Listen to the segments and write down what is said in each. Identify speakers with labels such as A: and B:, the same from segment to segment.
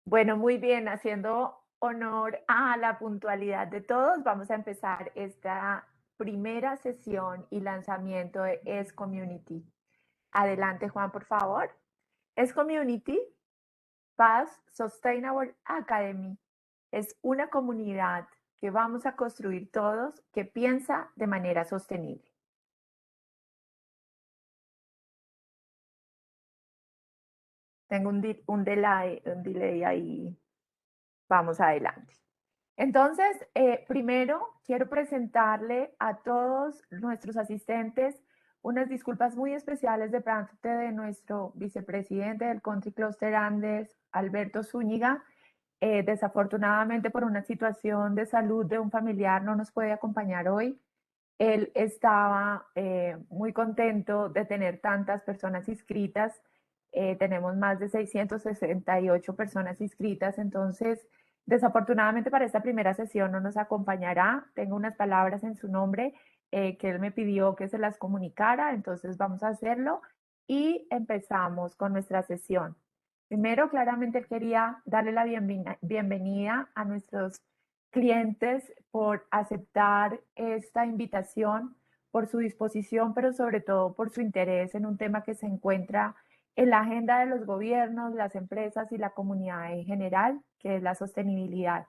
A: Bueno, muy bien, haciendo honor a la puntualidad de todos, vamos a empezar esta primera sesión y lanzamiento de Es Community. Adelante, Juan, por favor. Es Community Path Sustainable Academy es una comunidad que vamos a construir todos que piensa de manera sostenible. Tengo un delay ahí. Vamos adelante. Entonces, primero quiero presentarle a todos nuestros asistentes unas disculpas muy especiales de parte de nuestro vicepresidente del Country Cluster Andes, Alberto Zúñiga. Desafortunadamente, por una situación de salud de un familiar, no nos puede acompañar hoy. Él estaba muy contento de tener tantas personas inscritas. Tenemos más de 668 personas inscritas, entonces desafortunadamente para esta primera sesión no nos acompañará. Tengo unas palabras en su nombre que él me pidió que se las comunicara, entonces vamos a hacerlo y empezamos con nuestra sesión. Primero, claramente quería darle la bienvenida a nuestros clientes por aceptar esta invitación, por su disposición, pero sobre todo por su interés en un tema que se encuentra en la agenda de los gobiernos, las empresas y la comunidad en general, que es la sostenibilidad.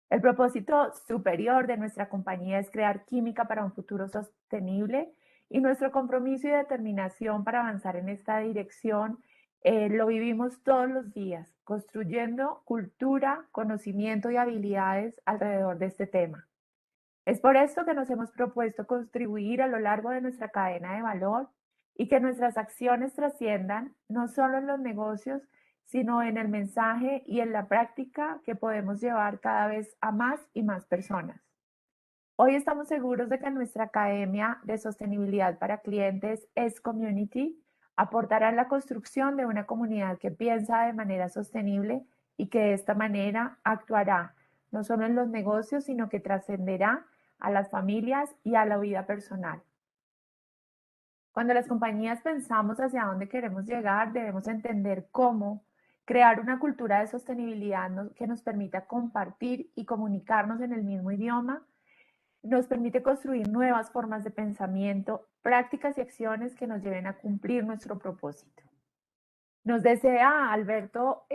A: El propósito superior de nuestra compañía es crear química para un futuro sostenible y nuestro compromiso y determinación para avanzar en esta dirección lo vivimos todos los días, construyendo cultura, conocimiento y habilidades alrededor de este tema. Es por esto que nos hemos propuesto contribuir a lo largo de nuestra cadena de valor y que nuestras acciones trasciendan no solo en los negocios, sino en el mensaje y en la práctica que podemos llevar cada vez a más y más personas. Hoy estamos seguros de que nuestra Academia de Sostenibilidad para Clientes es Community aportará en la construcción de una comunidad que piensa de manera sostenible y que de esta manera actuará no solo en los negocios, sino que trascenderá a las familias y a la vida personal. Cuando las compañías pensamos hacia dónde queremos llegar, debemos entender cómo crear una cultura de sostenibilidad que nos permita compartir y comunicarnos en el mismo idioma, nos permite construir nuevas formas de pensamiento, prácticas y acciones que nos lleven a cumplir nuestro propósito. Nos desea Alberto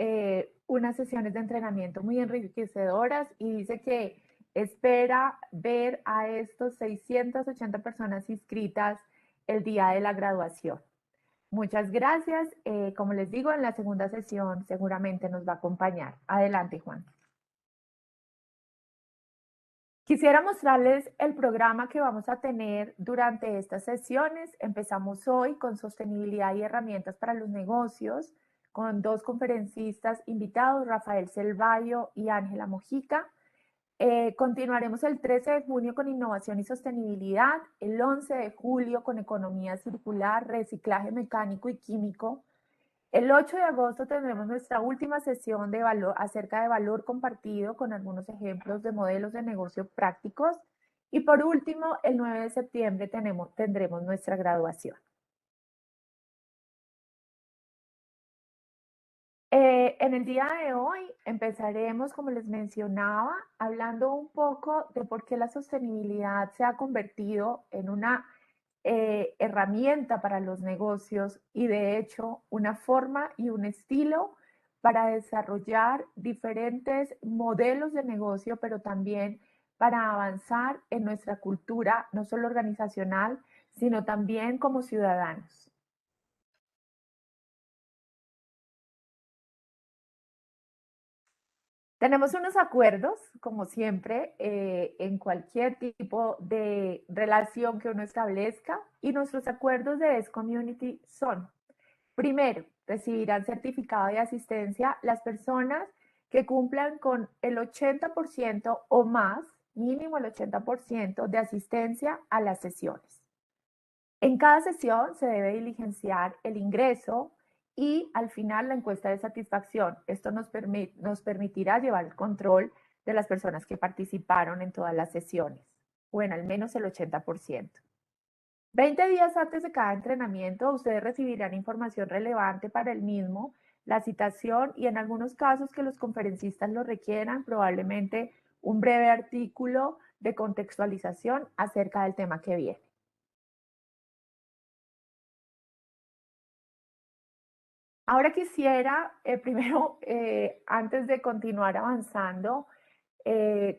A: unas sesiones de entrenamiento muy enriquecedoras y dice que espera ver a estos 680 personas inscritas el día de la graduación. Muchas gracias. Como les digo, en la segunda sesión seguramente nos va a acompañar. Adelante, Juan. Quisiera mostrarles el programa que vamos a tener durante estas sesiones. Empezamos hoy con sostenibilidad y herramientas para los negocios, con dos conferencistas invitados, Rafael Selvayo y Ángela Mojica. Continuaremos el 13 de junio con innovación y sostenibilidad, el 11 de julio con economía circular, reciclaje mecánico y químico. El 8 de agosto tendremos nuestra última sesión de valor, acerca de valor compartido con algunos ejemplos de modelos de negocio prácticos. Y por último, el 9 de septiembre tendremos nuestra graduación. En el día de hoy empezaremos, como les mencionaba, hablando un poco de por qué la sostenibilidad se ha convertido en una herramienta para los negocios y de hecho una forma y un estilo para desarrollar diferentes modelos de negocio, pero también para avanzar en nuestra cultura, no solo organizacional, sino también como ciudadanos. Tenemos unos acuerdos, como siempre, en cualquier tipo de relación que uno establezca, y nuestros acuerdos de S-Community son: primero, recibirán certificado de asistencia las personas que cumplan con el 80% o más, mínimo el 80% de asistencia a las sesiones. En cada sesión se debe diligenciar el ingreso y al final la encuesta de satisfacción. Esto nos permitirá llevar el control de las personas que participaron en todas las sesiones, o en al menos el 80%. 20 días antes de cada entrenamiento, ustedes recibirán información relevante para el mismo la citación y en algunos casos que los conferencistas lo requieran, probablemente un breve artículo de contextualización acerca del tema que viene. Ahora quisiera, primero, antes de continuar avanzando,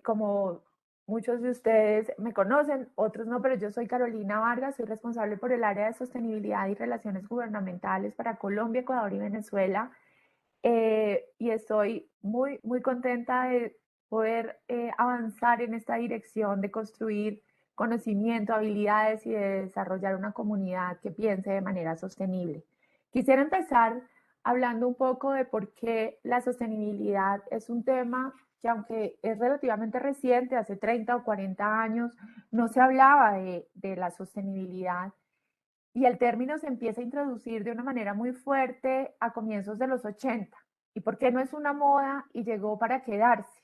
A: como muchos de ustedes me conocen, otros no, pero yo soy Carolina Vargas, soy responsable por el área de sostenibilidad y relaciones gubernamentales para Colombia, Ecuador y Venezuela. Y estoy muy, muy contenta de poder avanzar en esta dirección de construir conocimiento, habilidades y de desarrollar una comunidad que piense de manera sostenible. Quisiera empezar hablando un poco de por qué la sostenibilidad es un tema que aunque es relativamente reciente, hace 30 o 40 años, no se hablaba de la sostenibilidad y el término se empieza a introducir de una manera muy fuerte a comienzos de los 80. ¿Y por qué no es una moda y llegó para quedarse?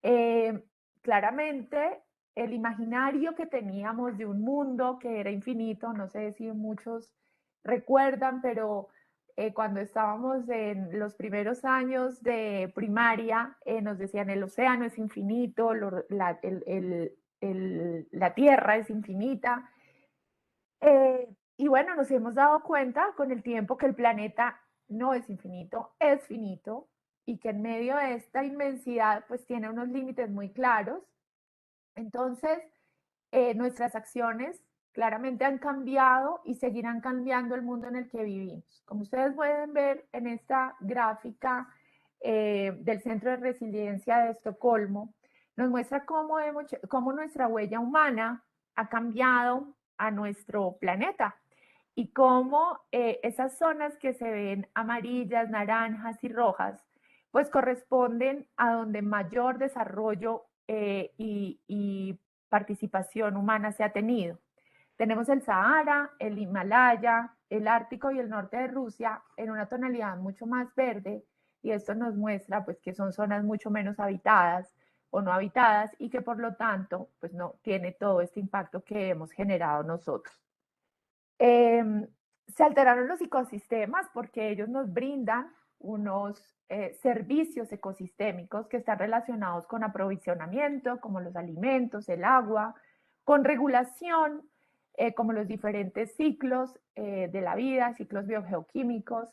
A: Eh, Claramente, el imaginario que teníamos de un mundo que era infinito, no sé si muchos recuerdan, pero cuando estábamos en los primeros años de primaria, nos decían el océano es infinito, la tierra es infinita. Y bueno, nos hemos dado cuenta con el tiempo que el planeta no es infinito, es finito y que en medio de esta inmensidad pues tiene unos límites muy claros. Entonces, nuestras acciones claramente han cambiado y seguirán cambiando el mundo en el que vivimos. Como ustedes pueden ver en esta gráfica del Centro de Resiliencia de Estocolmo, nos muestra cómo nuestra huella humana ha cambiado a nuestro planeta y cómo esas zonas que se ven amarillas, naranjas y rojas, pues corresponden a donde mayor desarrollo y participación humana se ha tenido. Tenemos el Sahara, el Himalaya, el Ártico y el norte de Rusia en una tonalidad mucho más verde y esto nos muestra pues que son zonas mucho menos habitadas o no habitadas y que por lo tanto pues no tiene todo este impacto que hemos generado nosotros. Se alteraron los ecosistemas porque ellos nos brindan unos servicios ecosistémicos que están relacionados con aprovisionamiento, como los alimentos, el agua, con regulación, como los diferentes ciclos de la vida, ciclos biogeoquímicos,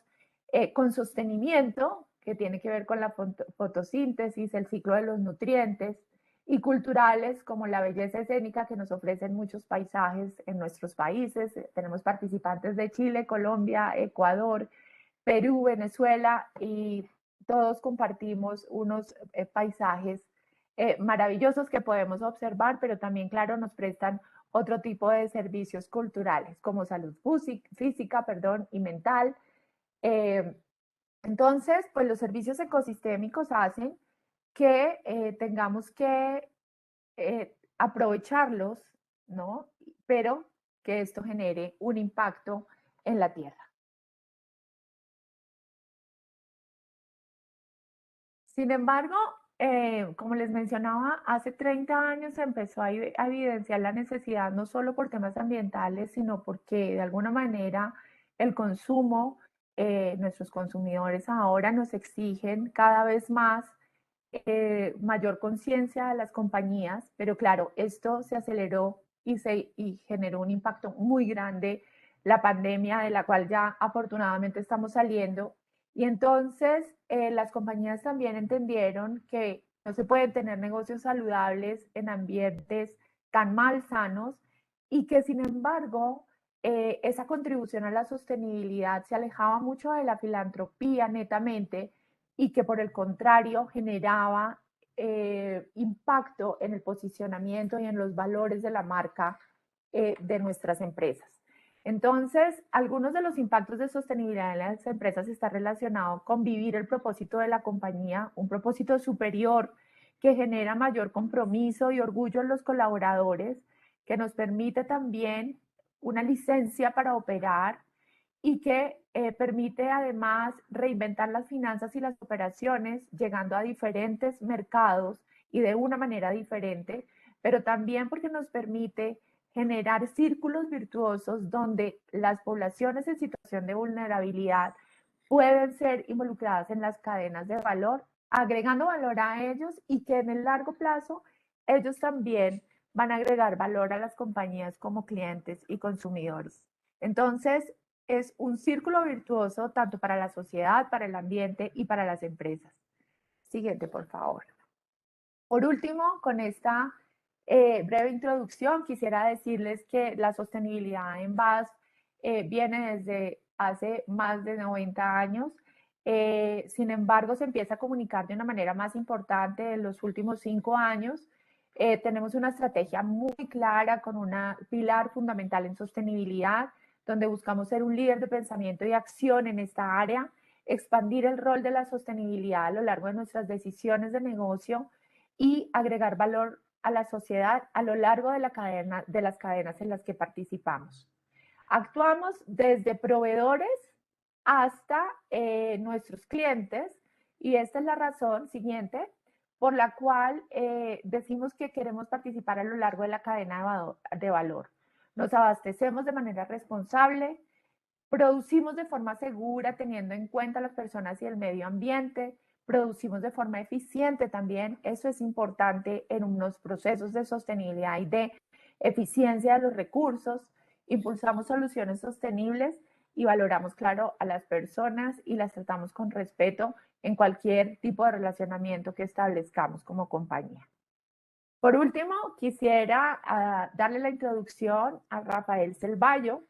A: con sostenimiento, que tiene que ver con la fotosíntesis, el ciclo de los nutrientes, y culturales como la belleza escénica que nos ofrecen muchos paisajes en nuestros países. Tenemos participantes de Chile, Colombia, Ecuador, Perú, Venezuela y todos compartimos unos paisajes maravillosos que podemos observar, pero también, claro, nos prestan otro tipo de servicios culturales como salud física, perdón, y mental. Eh, entonces, pues los servicios ecosistémicos hacen que tengamos que aprovecharlos, ¿no? Pero que esto genere un impacto en la tierra. Sin embargo, como les mencionaba, hace 30 años se empezó a evidenciar la necesidad no solo por temas ambientales, sino porque de alguna manera el consumo, nuestros consumidores ahora nos exigen cada vez más mayor conciencia de las compañías, pero claro, esto se aceleró y generó un impacto muy grande, la pandemia de la cual ya afortunadamente estamos saliendo. Y entonces las compañías también entendieron que no se pueden tener negocios saludables en ambientes tan malsanos y que sin embargo esa contribución a la sostenibilidad se alejaba mucho de la filantropía netamente y que por el contrario generaba impacto en el posicionamiento y en los valores de la marca de nuestras empresas. Entonces, algunos de los impactos de sostenibilidad en las empresas están relacionados con vivir el propósito de la compañía, un propósito superior que genera mayor compromiso y orgullo en los colaboradores, que nos permite también una licencia para operar y que permite además reinventar las finanzas y las operaciones, llegando a diferentes mercados y de una manera diferente, pero también porque nos permite generar círculos virtuosos donde las poblaciones en situación de vulnerabilidad pueden ser involucradas en las cadenas de valor, agregando valor a ellos y que en el largo plazo ellos también van a agregar valor a las compañías como clientes y consumidores. Entonces, es un círculo virtuoso tanto para la sociedad, para el ambiente y para las empresas. Siguiente, por favor. Por último, con esta breve introducción, quisiera decirles que la sostenibilidad en BASF viene desde hace más de 90 años. Sin embargo, se empieza a comunicar de una manera más importante en los últimos 5 años. Tenemos una estrategia muy clara con un pilar fundamental en sostenibilidad, donde buscamos ser un líder de pensamiento y acción en esta área, expandir el rol de la sostenibilidad a lo largo de nuestras decisiones de negocio y agregar valor a la sociedad a lo largo de, de las cadenas en las que participamos. Actuamos desde proveedores hasta nuestros clientes y esta es la razón siguiente por la cual decimos que queremos participar a lo largo de la cadena de valor. Nos abastecemos de manera responsable, producimos de forma segura teniendo en cuenta a las personas y el medio ambiente, producimos de forma eficiente también, eso es importante en unos procesos de sostenibilidad y de eficiencia de los recursos, impulsamos soluciones sostenibles y valoramos, claro, a las personas y las tratamos con respeto en cualquier tipo de relacionamiento que establezcamos como compañía. Por último, quisiera darle la introducción a Rafael Selvallo.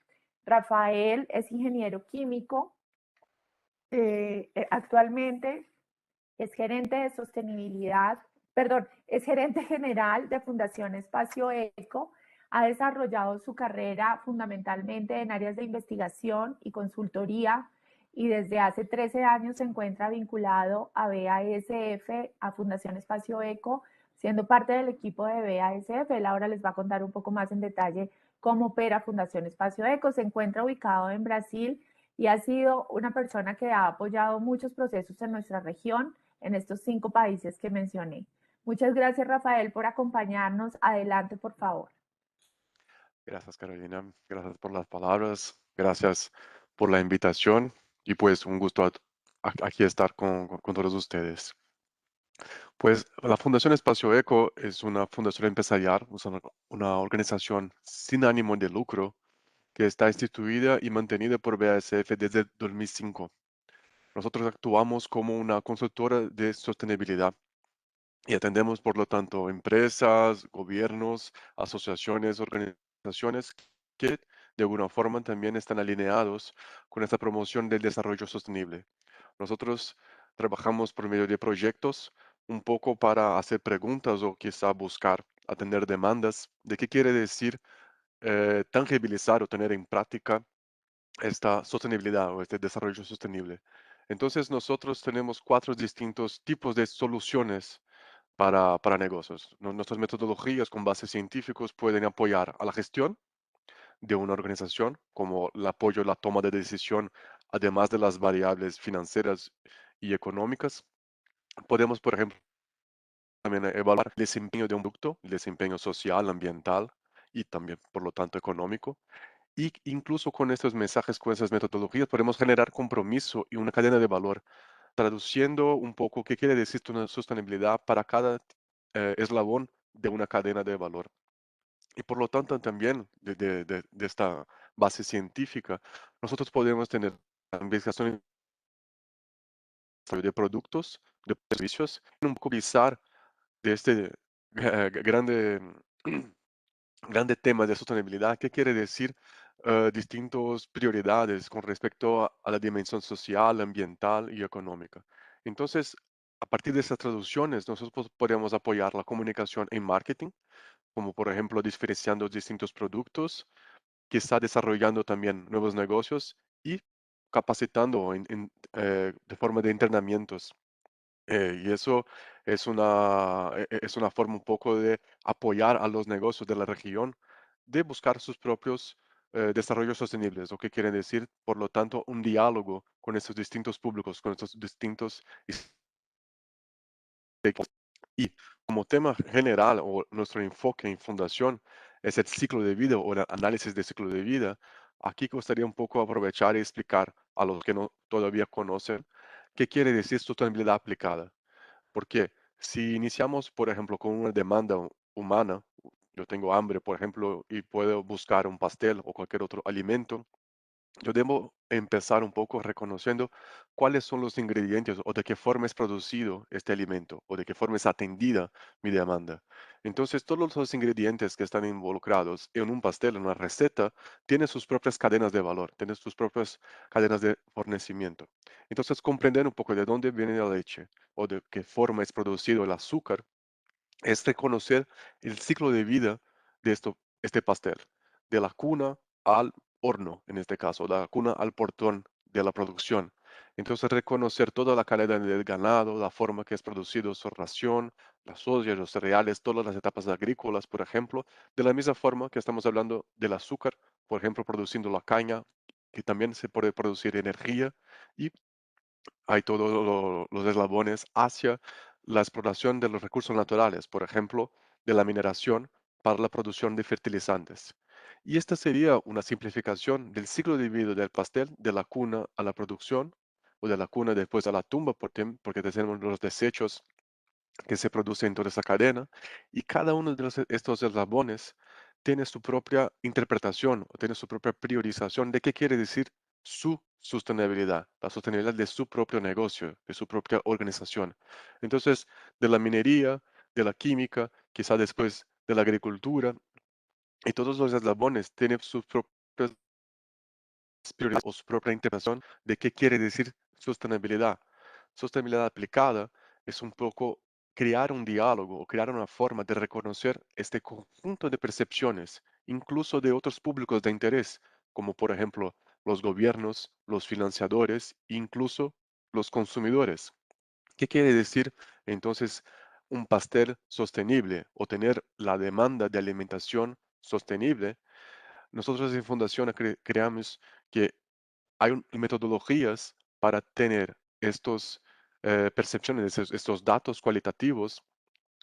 A: Rafael es ingeniero químico, actualmente es gerente de sostenibilidad, perdón, es gerente general de Fundación Espacio Eco. Ha desarrollado su carrera fundamentalmente en áreas de investigación y consultoría y desde hace 13 años se encuentra vinculado a BASF, a Fundación Espacio Eco, siendo parte del equipo de BASF. Él ahora les va a contar un poco más en detalle cómo opera Fundación Espacio Eco. Se encuentra ubicado en Brasil y ha sido una persona que ha apoyado muchos procesos en nuestra región, en estos 5 países que mencioné. Muchas gracias, Rafael, por acompañarnos. Adelante, por favor.
B: Gracias, Carolina. Gracias por las palabras. Gracias por la invitación. Y pues un gusto aquí estar con todos ustedes. Pues la Fundación Espacio Eco es una fundación empresarial, una organización sin ánimo de lucro que está instituida y mantenida por BASF desde 2005. Nosotros actuamos como una consultora de sostenibilidad y atendemos, por lo tanto, empresas, gobiernos, asociaciones, organizaciones que de alguna forma también están alineados con esta promoción del desarrollo sostenible. Nosotros trabajamos por medio de proyectos un poco para hacer preguntas o quizá buscar atender demandas de qué quiere decir tangibilizar o tener en práctica esta sostenibilidad o este desarrollo sostenible. Entonces nosotros tenemos 4 distintos tipos de soluciones para negocios. Nuestras metodologías con bases científicos pueden apoyar a la gestión de una organización, como el apoyo a la toma de decisión, además de las variables financieras y económicas. Podemos, por ejemplo, también evaluar el desempeño de un producto, el desempeño social, ambiental y también, por lo tanto, económico. Y incluso con estos mensajes, con esas metodologías, podemos generar compromiso y una cadena de valor, traduciendo un poco qué quiere decir sostenibilidad para cada eslabón de una cadena de valor. Y por lo tanto, también de esta base científica, nosotros podemos tener investigación de productos, de servicios, y un poco visar de este grande grande tema de sostenibilidad. ¿Qué quiere decir? Distintas prioridades con respecto a la dimensión social, ambiental y económica. Entonces, a partir de esas traducciones, nosotros podemos apoyar la comunicación en marketing, como por ejemplo diferenciando distintos productos, quizá desarrollando también nuevos negocios y capacitando de forma de entrenamientos. Y eso es una forma un poco de apoyar a los negocios de la región, de buscar sus propios desarrollos sostenibles, lo que quiere decir, por lo tanto, un diálogo con estos distintos públicos, con estos distintos stakeholders. Y como tema general o nuestro enfoque en fundación es el ciclo de vida o el análisis del ciclo de vida, aquí gustaría un poco aprovechar y explicar a los que no todavía conocen qué quiere decir sostenibilidad aplicada. Porque si iniciamos, por ejemplo, con una demanda humana, yo tengo hambre, por ejemplo, y puedo buscar un pastel o cualquier otro alimento, yo debo empezar un poco reconociendo cuáles son los ingredientes o de qué forma es producido este alimento o de qué forma es atendida mi demanda. Entonces, todos los ingredientes que están involucrados en un pastel, en una receta, tienen sus propias cadenas de valor, tienen sus propias cadenas de fornecimiento. Entonces, comprender un poco de dónde viene la leche o de qué forma es producido el azúcar es reconocer el ciclo de vida de este pastel, de la cuna al horno, en este caso, la cuna al portón de la producción. Entonces, reconocer toda la calidad del ganado, la forma que es producido su ración, las soya, los cereales, todas las etapas agrícolas, por ejemplo, de la misma forma que estamos hablando del azúcar, por ejemplo, produciendo la caña, que también se puede producir energía y hay todos los eslabones hacia la exploración de los recursos naturales, por ejemplo, de la mineración para la producción de fertilizantes. Y esta sería una simplificación del ciclo de vida del pastel, de la cuna a la producción, o de la cuna después a la tumba, porque tenemos los desechos que se produce en toda esa cadena, y cada uno de estos eslabones tiene su propia interpretación o tiene su propia priorización de qué quiere decir su sostenibilidad, la sostenibilidad de su propio negocio, de su propia organización. Entonces, de la minería, de la química, quizá después de la agricultura, y todos los eslabones tienen sus propias prioridades o su propia interpretación de qué quiere decir sostenibilidad. Sostenibilidad aplicada es un poco crear un diálogo o crear una forma de reconocer este conjunto de percepciones, incluso de otros públicos de interés, como por ejemplo los gobiernos, los financiadores, incluso los consumidores. ¿Qué quiere decir entonces un pastel sostenible o tener la demanda de alimentación sostenible? Nosotros en Fundación creamos que hay metodologías para tener estos percepciones, estos datos cualitativos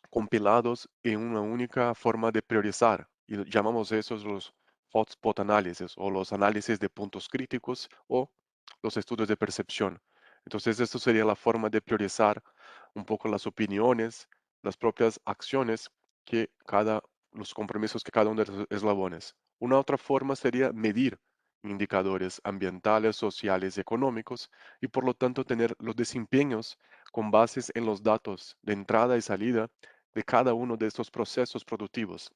B: compilados en una única forma de priorizar. Y llamamos esos los hotspot análisis o los análisis de puntos críticos o los estudios de percepción. Entonces, esto sería la forma de priorizar un poco las opiniones, las propias acciones los compromisos que cada uno de los eslabones. Una otra forma sería medir indicadores ambientales, sociales y económicos y por lo tanto tener los desempeños con bases en los datos de entrada y salida de cada uno de estos procesos productivos.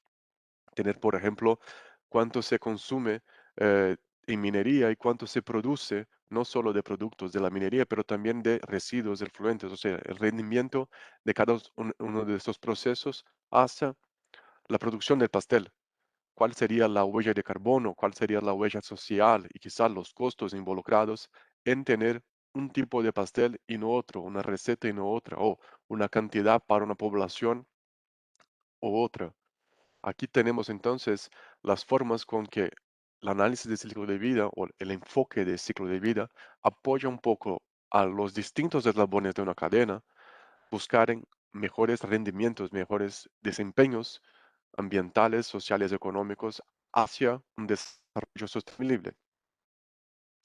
B: Tener, por ejemplo, cuánto se consume en minería y cuánto se produce, no solo de productos de la minería, pero también de residuos efluentes, o sea, el rendimiento de cada uno de estos procesos hasta la producción del pastel. ¿Cuál sería la huella de carbono? ¿Cuál sería la huella social? Y quizás los costos involucrados en tener un tipo de pastel y no otro, una receta y no otra, o una cantidad para una población u otra. Aquí tenemos entonces las formas con que el análisis de ciclo de vida o el enfoque de ciclo de vida apoya un poco a los distintos eslabones de una cadena, buscar en mejores rendimientos, mejores desempeños ambientales, sociales, económicos hacia un desarrollo sostenible.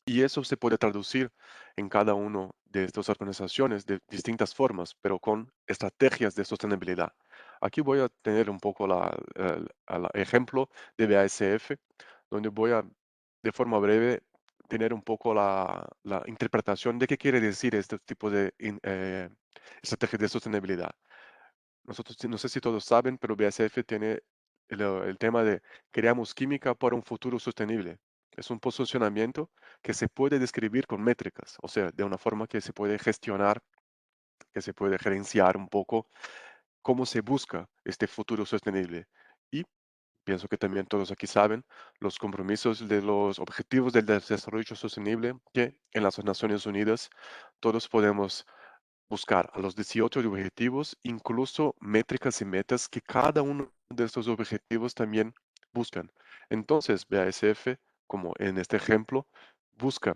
B: Y eso se puede traducir en cada uno de estas organizaciones de distintas formas, pero con estrategias de sostenibilidad. Aquí voy a tener un poco el ejemplo de BASF, donde voy a, de forma breve, tener un poco la interpretación de qué quiere decir este tipo de estrategias de sostenibilidad. Nosotros, no sé si todos saben, pero BASF tiene el tema de creamos química para un futuro sostenible. Es un posicionamiento que se puede describir con métricas, o sea, de una forma que se puede gestionar, que se puede gerenciar un poco cómo se busca este futuro sostenible. Y pienso que también todos aquí saben los compromisos de los objetivos del desarrollo sostenible que en las Naciones Unidas todos podemos buscar a los 18 objetivos, incluso métricas y metas que cada uno de estos objetivos también buscan. Entonces, BASF, como en este ejemplo, busca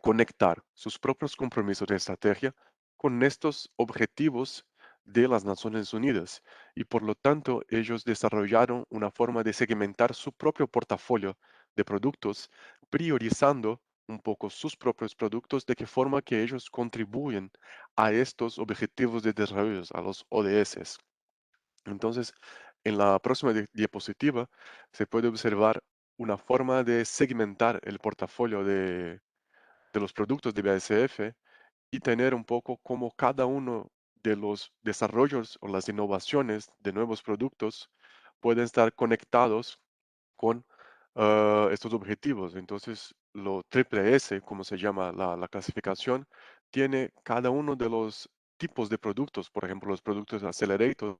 B: conectar sus propios compromisos de estrategia con estos objetivos de las Naciones Unidas y por lo tanto ellos desarrollaron una forma de segmentar su propio portafolio de productos priorizando un poco sus propios productos, de qué forma que ellos contribuyen a estos objetivos de desarrollo, a los ODS. Entonces, en la próxima diapositiva se puede observar una forma de segmentar el portafolio de los productos de BASF y tener un poco cómo cada uno de los desarrollos o las innovaciones de nuevos productos pueden estar conectados con estos objetivos. Entonces, lo triple S, como se llama la clasificación, tiene cada uno de los tipos de productos, por ejemplo, los productos accelerator,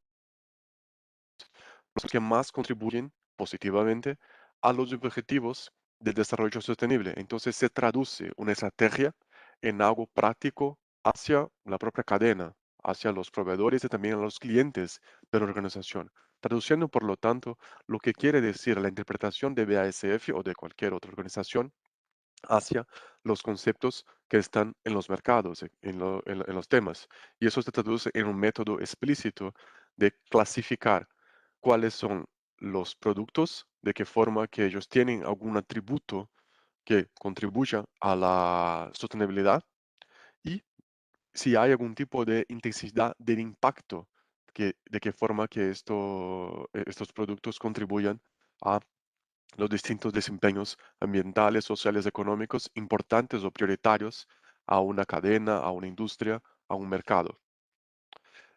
B: los que más contribuyen positivamente a los objetivos del desarrollo sostenible. Entonces se traduce una estrategia en algo práctico hacia la propia cadena, hacia los proveedores y también a los clientes de la organización. Traduciendo, por lo tanto, lo que quiere decir la interpretación de BASF o de cualquier otra organización hacia los conceptos que están en los mercados, en los temas. Y eso se traduce en un método explícito de clasificar cuáles son los productos, de qué forma que ellos tienen algún atributo que contribuya a la sostenibilidad y si hay algún tipo de intensidad del impacto, de qué forma que estos productos contribuyan a los distintos desempeños ambientales, sociales, económicos importantes o prioritarios a una cadena, a una industria, a un mercado.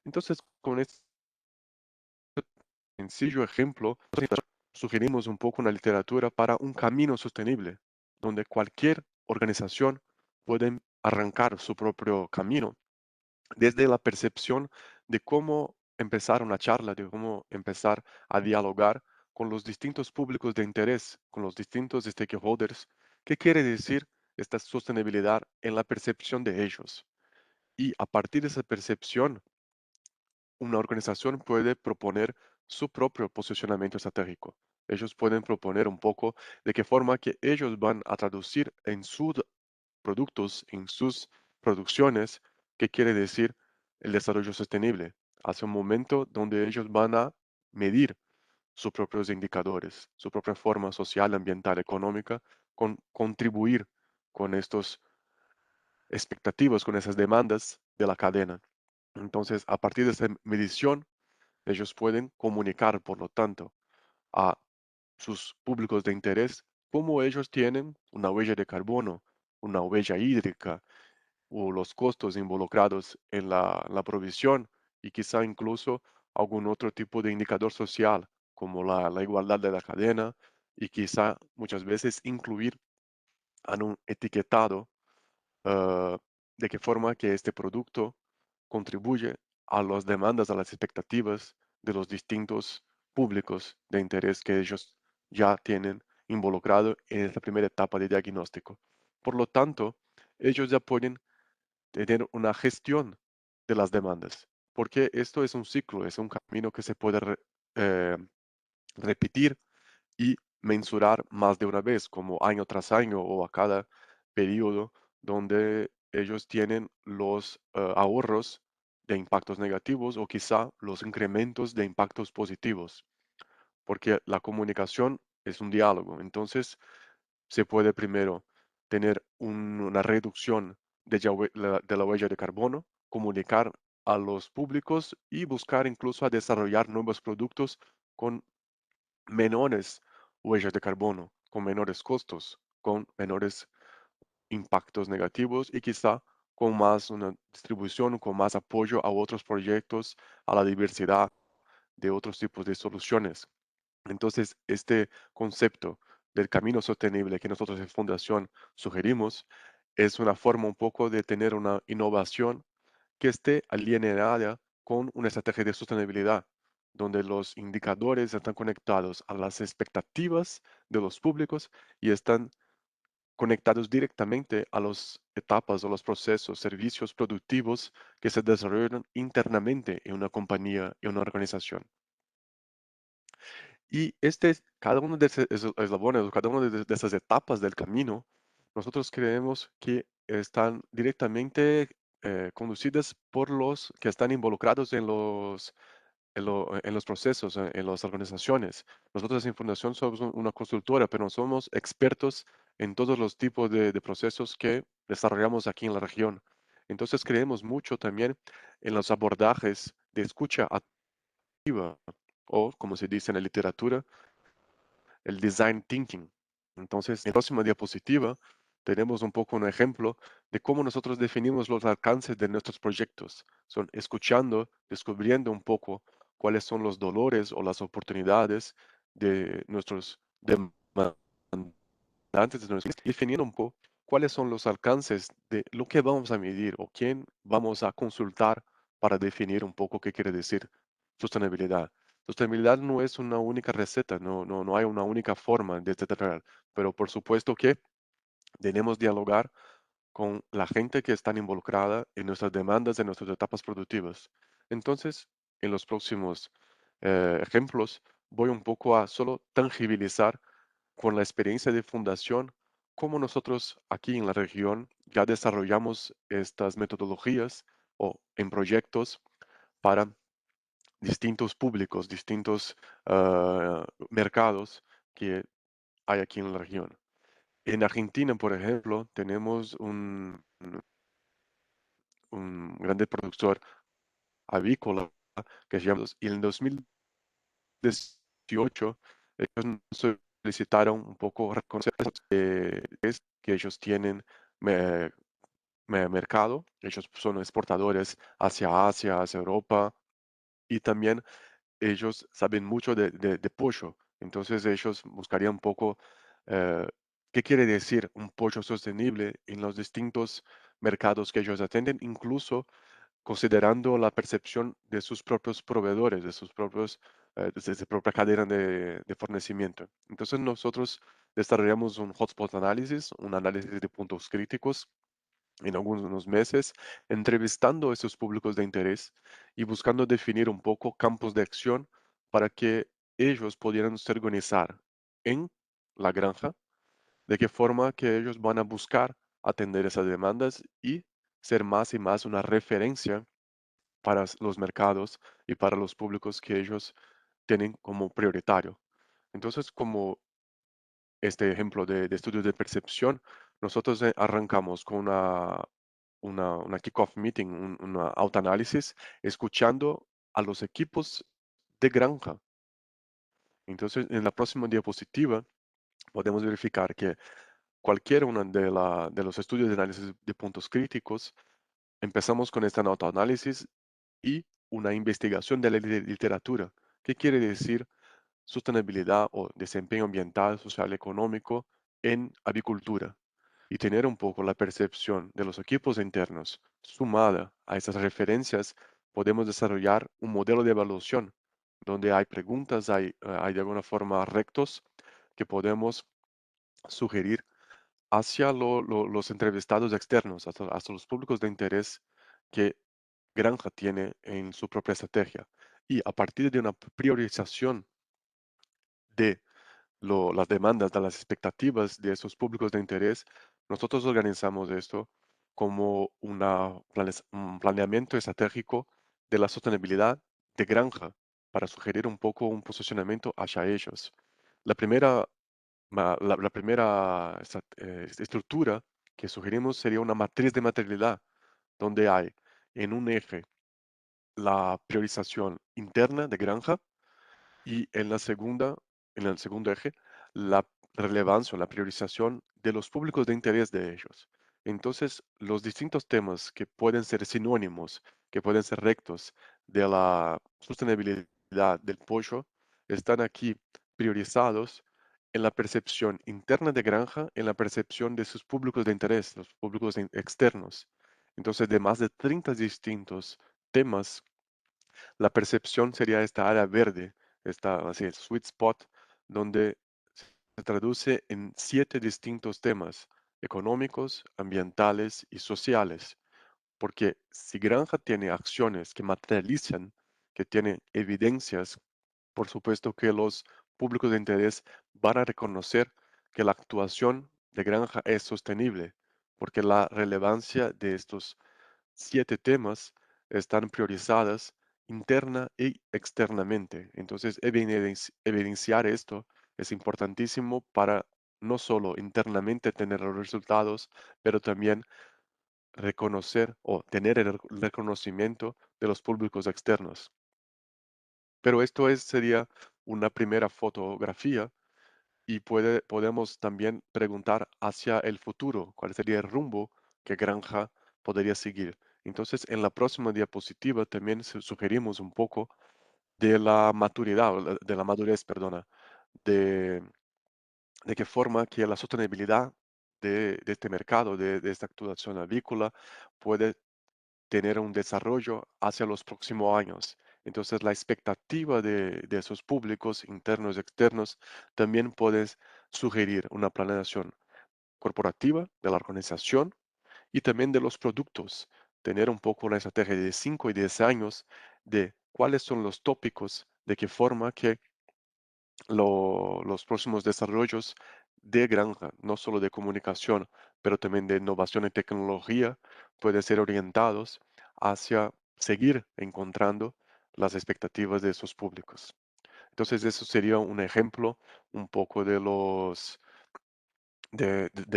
B: Entonces, con este sencillo ejemplo, sugerimos un poco una literatura para un camino sostenible, donde cualquier organización puede arrancar su propio camino desde la percepción de cómo empezar una charla, de cómo empezar a dialogar con los distintos públicos de interés, con los distintos stakeholders. ¿Qué quiere decir esta sostenibilidad en la percepción de ellos? Y a partir de esa percepción, una organización puede proponer su propio posicionamiento estratégico. Ellos pueden proponer un poco de qué forma que ellos van a traducir en sus productos, en sus producciones, qué quiere decir el desarrollo sostenible. Hacia un momento donde ellos van a medir sus propios indicadores, su propia forma social, ambiental, económica, con contribuir con estos expectativas, con esas demandas de la cadena. Entonces, a partir de esa medición, ellos pueden comunicar, por lo tanto, a sus públicos de interés cómo ellos tienen una huella de carbono, una huella hídrica o los costos involucrados en la provisión y quizá incluso algún otro tipo de indicador social como la igualdad de la cadena y quizá muchas veces incluir en un etiquetado ah, de qué forma que este producto contribuye a las demandas, a las expectativas de los distintos públicos de interés que ellos ya tienen involucrado en esta primera etapa de diagnóstico. Por lo tanto, ellos ya pueden tener una gestión de las demandas, porque esto es un ciclo, es un camino que se puede eh, repetir y mensurar más de una vez, como año tras año o a cada periodo donde ellos tienen los ahorros de impactos negativos o quizá los incrementos de impactos positivos, porque la comunicación es un diálogo. Entonces, se puede primero tener una reducción de la huella de carbono, comunicar a los públicos y buscar incluso a desarrollar nuevos productos con menores huellas de carbono, con menores costos, con menores impactos negativos y quizá con más una distribución, con más apoyo a otros proyectos, a la diversidad de otros tipos de soluciones. Entonces, este concepto del camino sostenible que nosotros en Fundación sugerimos es una forma un poco de tener una innovación que esté alineada con una estrategia de sostenibilidad, donde los indicadores están conectados a las expectativas de los públicos y están conectados directamente a las etapas o los procesos, servicios productivos que se desarrollan internamente en una compañía, en una organización. Y cada uno de esos eslabones, cada una de esas etapas del camino, nosotros creemos que están directamente conducidas por los que están involucrados en los procesos, en las organizaciones. Nosotros en Fundación somos una consultora, pero no somos expertos en todos los tipos de procesos que desarrollamos aquí en la región. Entonces creemos mucho también en los abordajes de escucha activa o, como se dice en la literatura, el design thinking. Entonces, en la próxima diapositiva tenemos un poco un ejemplo de cómo nosotros definimos los alcances de nuestros proyectos. Son escuchando, descubriendo un poco cuáles son los dolores o las oportunidades de nuestros demandantes, y definiendo un poco cuáles son los alcances de lo que vamos a medir o quién vamos a consultar para definir un poco qué quiere decir sostenibilidad. Sostenibilidad no es una única receta, no hay una única forma de tratar, pero por supuesto que debemos dialogar con la gente que está involucrada en nuestras demandas, en nuestras etapas productivas. Entonces, en los próximos ejemplos, voy un poco a solo tangibilizar con la experiencia de fundación cómo nosotros aquí en la región ya desarrollamos estas metodologías o en proyectos para distintos públicos, distintos mercados que hay aquí en la región. En Argentina, por ejemplo, tenemos un grande productor avícola que se llama, y en 2018 ellos nos solicitaron un poco reconocer que ellos tienen eh, mercado, ellos son exportadores hacia Asia, hacia Europa, y también ellos saben mucho de pollo, entonces ellos buscarían un poco eh, qué quiere decir un pollo sostenible en los distintos mercados que ellos atienden, incluso considerando la percepción de sus propios proveedores, de sus propios, de su propia cadena de fornecimiento. Entonces nosotros desarrollamos un hotspot análisis, un análisis de puntos críticos en algunos meses, entrevistando a esos públicos de interés y buscando definir un poco campos de acción para que ellos pudieran se organizar en la granja, de qué forma que ellos van a buscar atender esas demandas y ser más y más una referencia para los mercados y para los públicos que ellos tienen como prioritario. Entonces, como este ejemplo de estudios de percepción, nosotros arrancamos con una kickoff meeting, una autoanálisis, escuchando a los equipos de granja. Entonces, en la próxima diapositiva podemos verificar que cualquiera una de los estudios de análisis de puntos críticos, empezamos con este autoanálisis y una investigación de la literatura. ¿Qué quiere decir sostenibilidad o desempeño ambiental, social, económico en avicultura? Y tener un poco la percepción de los equipos internos sumada a esas referencias, podemos desarrollar un modelo de evaluación donde hay preguntas, hay de alguna forma rectos que podemos sugerir hacia los entrevistados externos, hasta los públicos de interés que Granja tiene en su propia estrategia. Y a partir de una priorización de las demandas, de las expectativas de esos públicos de interés, nosotros organizamos esto como un planeamiento estratégico de la sostenibilidad de Granja para sugerir un poco un posicionamiento hacia ellos. La primera, la primera estructura que sugerimos sería una matriz de materialidad, donde hay en un eje la priorización interna de granja y en el segundo eje, la relevancia, la priorización de los públicos de interés de ellos. Entonces, los distintos temas que pueden ser sinónimos, que pueden ser rectos de la sostenibilidad del pollo, están aquí priorizados en la percepción interna de granja, en la percepción de sus públicos de interés, los públicos externos. Entonces, de más de 30 distintos temas, la percepción sería esta área verde, esta, así, el sweet spot, donde se traduce en 7 distintos temas económicos, ambientales y sociales. Porque si Granja tiene acciones que materializan, que tienen evidencias, por supuesto que los públicos de interés van a reconocer que la actuación de Granja es sostenible, porque la relevancia de estos 7 temas están priorizadas interna y externamente. Entonces, evidenciar esto es importantísimo para no solo internamente tener los resultados, pero también reconocer o tener el reconocimiento de los públicos externos. Pero sería una primera fotografía y podemos también preguntar hacia el futuro, cuál sería el rumbo que Granja podría seguir. Entonces, en la próxima diapositiva también sugerimos un poco de la maturidad, de la madurez, perdona, de, de qué forma que la sostenibilidad de este mercado, de esta actuación avícola, puede tener un desarrollo hacia los próximos años. Entonces, la expectativa de esos públicos internos y externos también puede sugerir una planeación corporativa de la organización y también de los productos. Tener un poco una estrategia de 5 y 10 años de cuáles son los tópicos, de qué forma que los próximos desarrollos de granja, no solo de comunicación, pero también de innovación y tecnología, pueden ser orientados hacia seguir encontrando las expectativas de esos públicos. Entonces, eso sería un ejemplo un poco de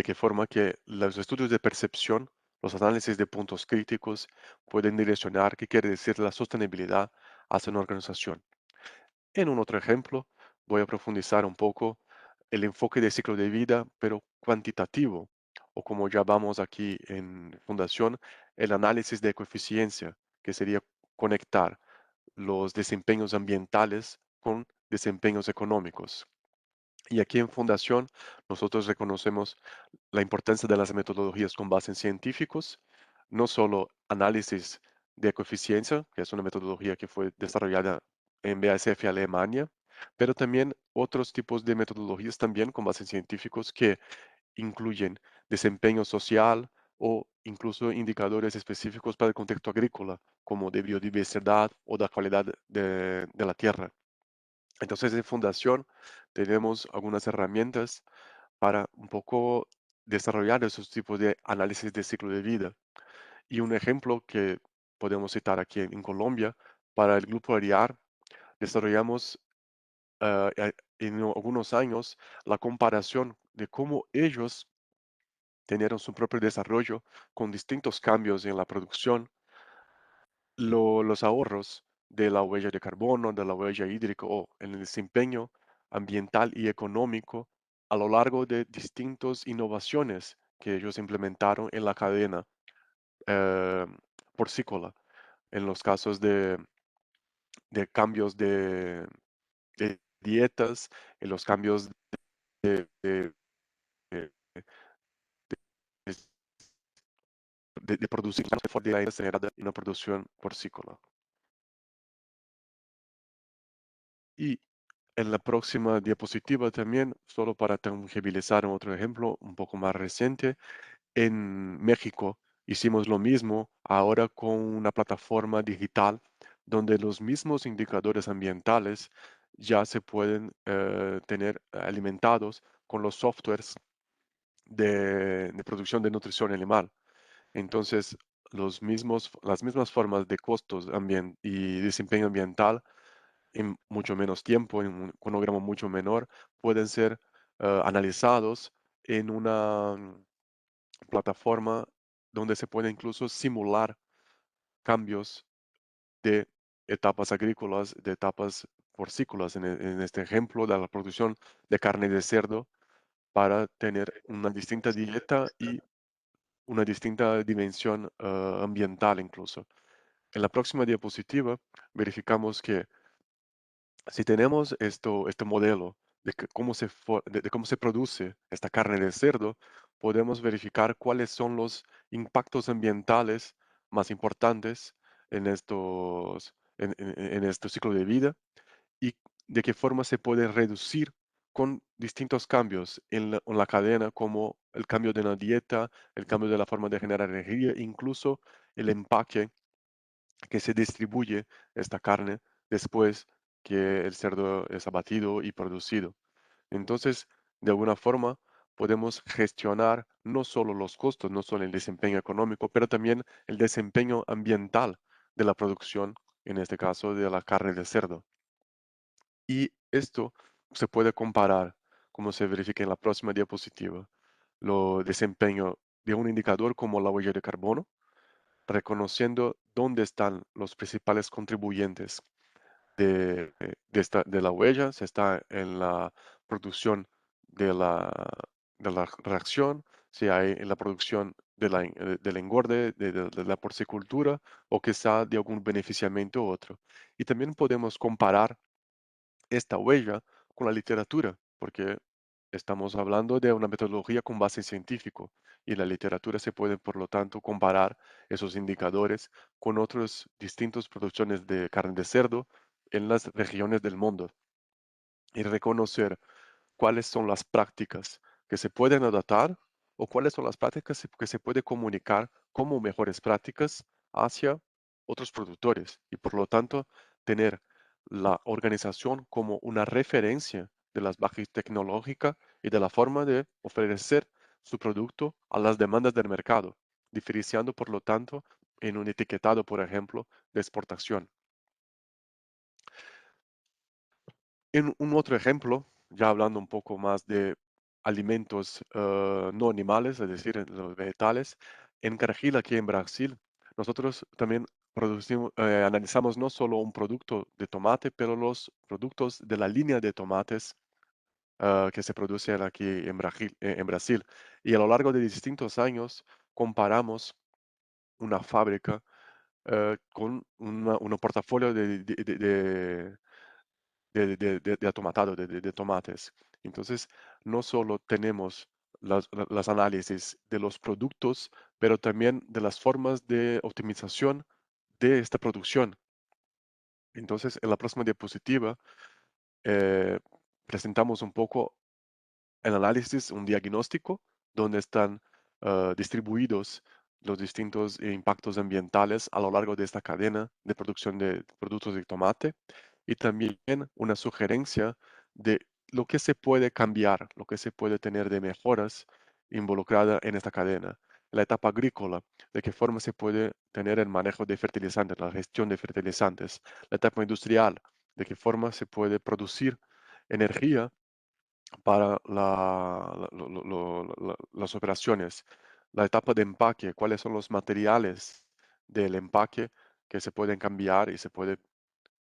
B: qué forma que los estudios de percepción, los análisis de puntos críticos pueden direccionar qué quiere decir la sostenibilidad hacia una organización. En un otro ejemplo, voy a profundizar un poco el enfoque de ciclo de vida, pero cuantitativo, o como llamamos aquí en Fundación, el análisis de coeficiencia, que sería conectar los desempeños ambientales con desempeños económicos. Y aquí en Fundación nosotros reconocemos la importancia de las metodologías con base en científicos, no solo análisis de coeficiencia, que es una metodología que fue desarrollada en BASF Alemania, pero también otros tipos de metodologías también con base en científicos que incluyen desempeño social o incluso indicadores específicos para el contexto agrícola, como de biodiversidad o de calidad de la tierra. Entonces, en Fundación tenemos algunas herramientas para un poco desarrollar esos tipos de análisis de ciclo de vida. Y un ejemplo que podemos citar aquí en Colombia, para el Grupo ARIAR, desarrollamos en algunos años la comparación de cómo ellos tenieron su propio desarrollo con distintos cambios en la producción, los ahorros de la huella de carbono, de la huella hídrica o en el desempeño ambiental y económico a lo largo de distintas innovaciones que ellos implementaron en la cadena eh, porcícola, en los casos de cambios de dietas, en los cambios de, de- de producir de generada en una producción porcícola. Y en la próxima diapositiva también, solo para tangibilizar otro ejemplo un poco más reciente, en México hicimos lo mismo ahora con una plataforma digital donde los mismos indicadores ambientales ya se pueden tener alimentados con los softwares de producción de nutrición animal. Entonces, las mismas formas de costos y desempeño ambiental en mucho menos tiempo, en un cronograma mucho menor, pueden ser analizados en una plataforma donde se puede incluso simular cambios de etapas agrícolas, de etapas porcícolas, en este ejemplo de la producción de carne de cerdo, para tener una distinta dieta y una distinta dimensión ambiental incluso. En la próxima diapositiva verificamos que si tenemos este modelo de cómo se produce esta carne de cerdo, podemos verificar cuáles son los impactos ambientales más importantes en este ciclo de vida y de qué forma se puede reducir con distintos cambios en la cadena, como el cambio de la dieta, el cambio de la forma de generar energía, incluso el empaque que se distribuye esta carne después que el cerdo es abatido y producido. Entonces, de alguna forma, podemos gestionar no solo los costos, no solo el desempeño económico, pero también el desempeño ambiental de la producción, en este caso de la carne de cerdo. Y esto se puede comparar como se verifica en la próxima diapositiva, lo desempeño de un indicador como la huella de carbono, reconociendo dónde están los principales contribuyentes de la huella, si está en la producción de de la reacción, si hay en la producción del engorde, de la porcicultura, o quizá de algún beneficiamiento u otro. Y también podemos comparar esta huella con la literatura, porque estamos hablando de una metodología con base científico y la literatura se puede, por lo tanto, comparar esos indicadores con otras distintas producciones de carne de cerdo en las regiones del mundo y reconocer cuáles son las prácticas que se pueden adaptar o cuáles son las prácticas que se puede comunicar como mejores prácticas hacia otros productores y por lo tanto tener la organización como una referencia de las bases tecnológicas y de la forma de ofrecer su producto a las demandas del mercado, diferenciando por lo tanto en un etiquetado, por ejemplo, de exportación. En un otro ejemplo, ya hablando un poco más de alimentos no animales, es decir, en los vegetales, en Cargill, aquí en Brasil, nosotros también analizamos no solo un producto de tomate, pero los productos de la línea de tomates que se producen aquí en Brasil. Y a lo largo de distintos años comparamos una fábrica con un portafolio de atomatado, de tomates. Entonces, no solo tenemos las análisis de los productos, pero también de las formas de optimización de esta producción. Entonces, en la próxima diapositiva, eh, presentamos un poco el análisis, un diagnóstico, donde están distribuidos los distintos impactos ambientales a lo largo de esta cadena de producción de productos de tomate y también una sugerencia de lo que se puede cambiar, lo que se puede tener de mejoras involucrada en esta cadena. La etapa agrícola, de qué forma se puede tener el manejo de fertilizantes, la gestión de fertilizantes. La etapa industrial, de qué forma se puede producir energía para las operaciones. La etapa de empaque, cuáles son los materiales del empaque que se pueden cambiar y se puede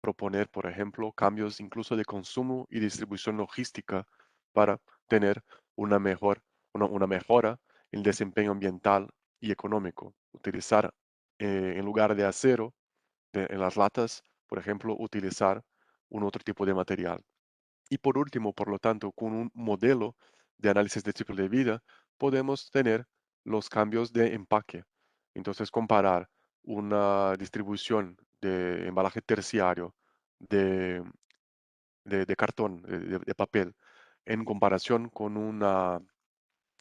B: proponer, por ejemplo, cambios incluso de consumo y distribución logística para tener una mejora en el desempeño ambiental y económico. Utilizar en lugar de acero en las latas, por ejemplo, utilizar un otro tipo de material. Y por último, por lo tanto, con un modelo de análisis de ciclo de vida, podemos tener los cambios de empaque. Entonces, comparar una distribución de embalaje terciario de, de cartón, de papel, en comparación con una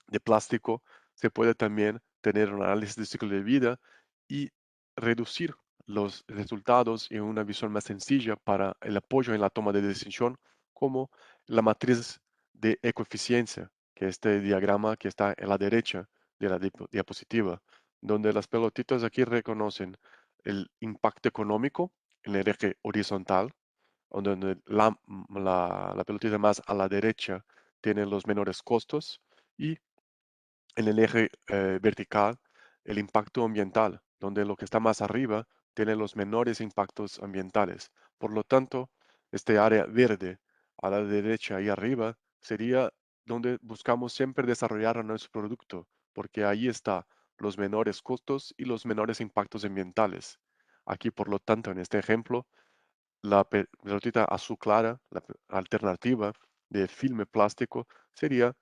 B: de plástico, se puede también tener un análisis de ciclo de vida y reducir los resultados en una visión más sencilla para el apoyo en la toma de decisión, como la matriz de ecoeficiencia, que es este diagrama que está en la derecha de la diapositiva, donde las pelotitas aquí reconocen el impacto económico en el eje horizontal, donde la pelotita más a la derecha tiene los menores costos y en el eje vertical el impacto ambiental, donde lo que está más arriba tiene los menores impactos ambientales. Por lo tanto, este área verde a la derecha y arriba sería donde buscamos siempre desarrollar nuestro producto, porque ahí está los menores costos y los menores impactos ambientales. Aquí, por lo tanto, en este ejemplo, la pelotita azul clara, alternativa de filme plástico, sería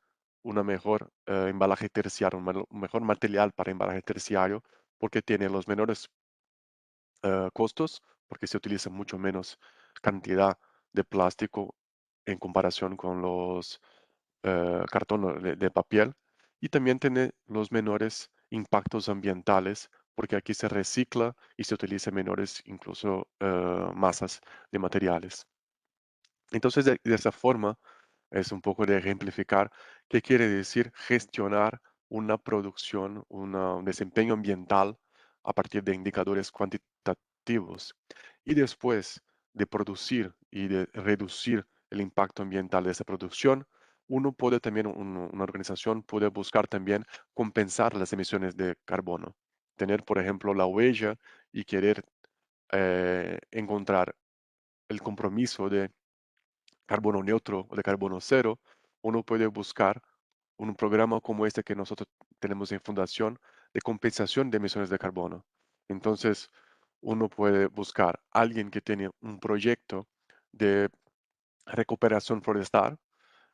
B: una mejor embalaje terciario, un mejor material para embalaje terciario, porque tiene los menores costos, porque se utiliza mucho menos cantidad de plástico en comparación con los cartón de papel, y también tiene los menores impactos ambientales, porque aquí se recicla y se utiliza menores incluso masas de materiales. Entonces, de esa forma, es un poco de ejemplificar qué quiere decir gestionar una producción, un desempeño ambiental a partir de indicadores cuantitativos. Y después de producir y de reducir el impacto ambiental de esa producción, uno puede también, una organización puede buscar también compensar las emisiones de carbono. Tener, por ejemplo, la huella y querer encontrar el compromiso de carbono neutro o de carbono cero, uno puede buscar un programa como este que nosotros tenemos en Fundación de compensación de emisiones de carbono. Entonces, uno puede buscar a alguien que tiene un proyecto de recuperación forestal,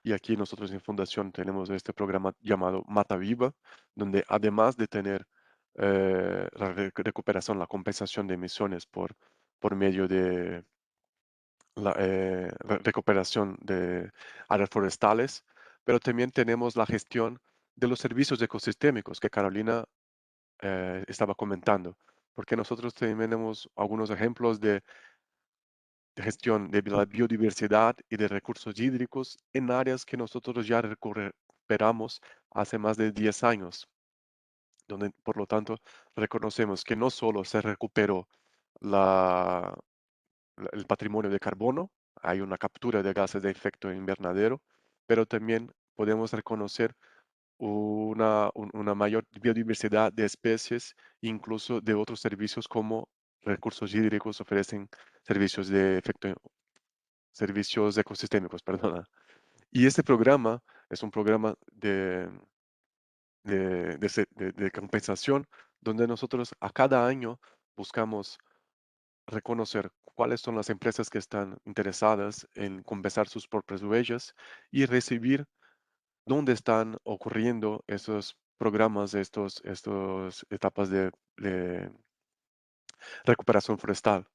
B: y aquí nosotros en Fundación tenemos este programa llamado Mata Viva, donde además de tener la recuperación, la compensación de emisiones por medio de la recuperación de áreas forestales, pero también tenemos la gestión de los servicios ecosistémicos que Carolina estaba comentando, porque nosotros tenemos algunos ejemplos de gestión de la biodiversidad y de recursos hídricos en áreas que nosotros ya recuperamos hace más de 10 años, donde por lo tanto reconocemos que no solo se recuperó la el patrimonio de carbono, hay una captura de gases de efecto invernadero, pero también podemos reconocer una mayor biodiversidad de especies, incluso de otros servicios como recursos hídricos ofrecen servicios de efecto, servicios ecosistémicos, perdona. Y este programa es un programa de compensación donde nosotros a cada año buscamos reconocer cuáles son las empresas que están interesadas en compensar sus propias huellas y recibir dónde están ocurriendo esos programas, estos etapas de recuperación forestal.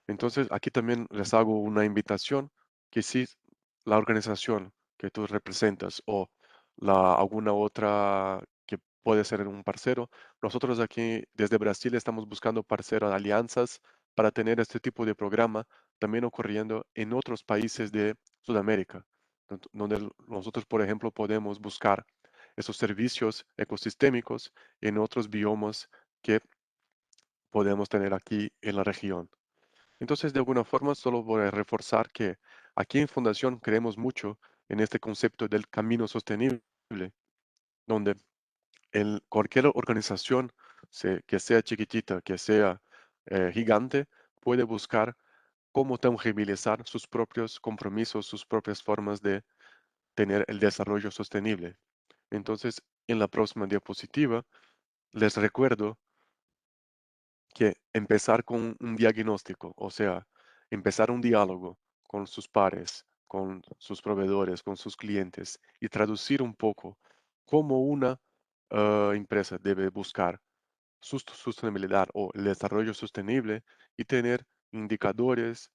B: Entonces, aquí también les hago una invitación que si la organización que tú representas o alguna otra que puede ser un parcero, nosotros aquí desde Brasil estamos buscando parceros, alianzas para tener este tipo de programa también ocurriendo en otros países de Sudamérica, donde nosotros, por ejemplo, podemos buscar esos servicios ecosistémicos en otros biomas que podemos tener aquí en la región. Entonces, de alguna forma, solo voy a reforzar que aquí en Fundación creemos mucho en este concepto del camino sostenible, donde cualquier organización, que sea chiquitita, que sea gigante, puede buscar cómo tangibilizar sus propios compromisos, sus propias formas de tener el desarrollo sostenible. Entonces, en la próxima diapositiva, les recuerdo que empezar con un diagnóstico, o sea, empezar un diálogo con sus pares, con sus proveedores, con sus clientes y traducir un poco cómo una empresa debe buscar su sostenibilidad o el desarrollo sostenible y tener indicadores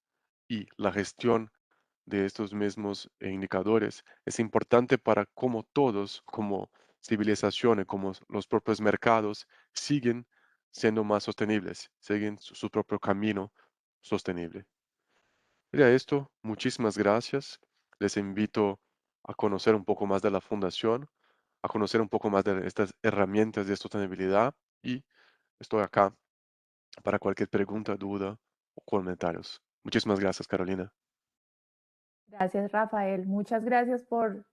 B: y la gestión de estos mismos indicadores es importante para cómo todos, como civilizaciones, como los propios mercados, siguen siendo más sostenibles, siguen su propio camino sostenible. Mira esto, muchísimas gracias. Les invito a conocer un poco más de la fundación, a conocer un poco más de estas herramientas de sostenibilidad y estoy acá para cualquier pregunta, duda o comentarios. Muchísimas gracias, Carolina.
A: Gracias, Rafael. Muchas gracias por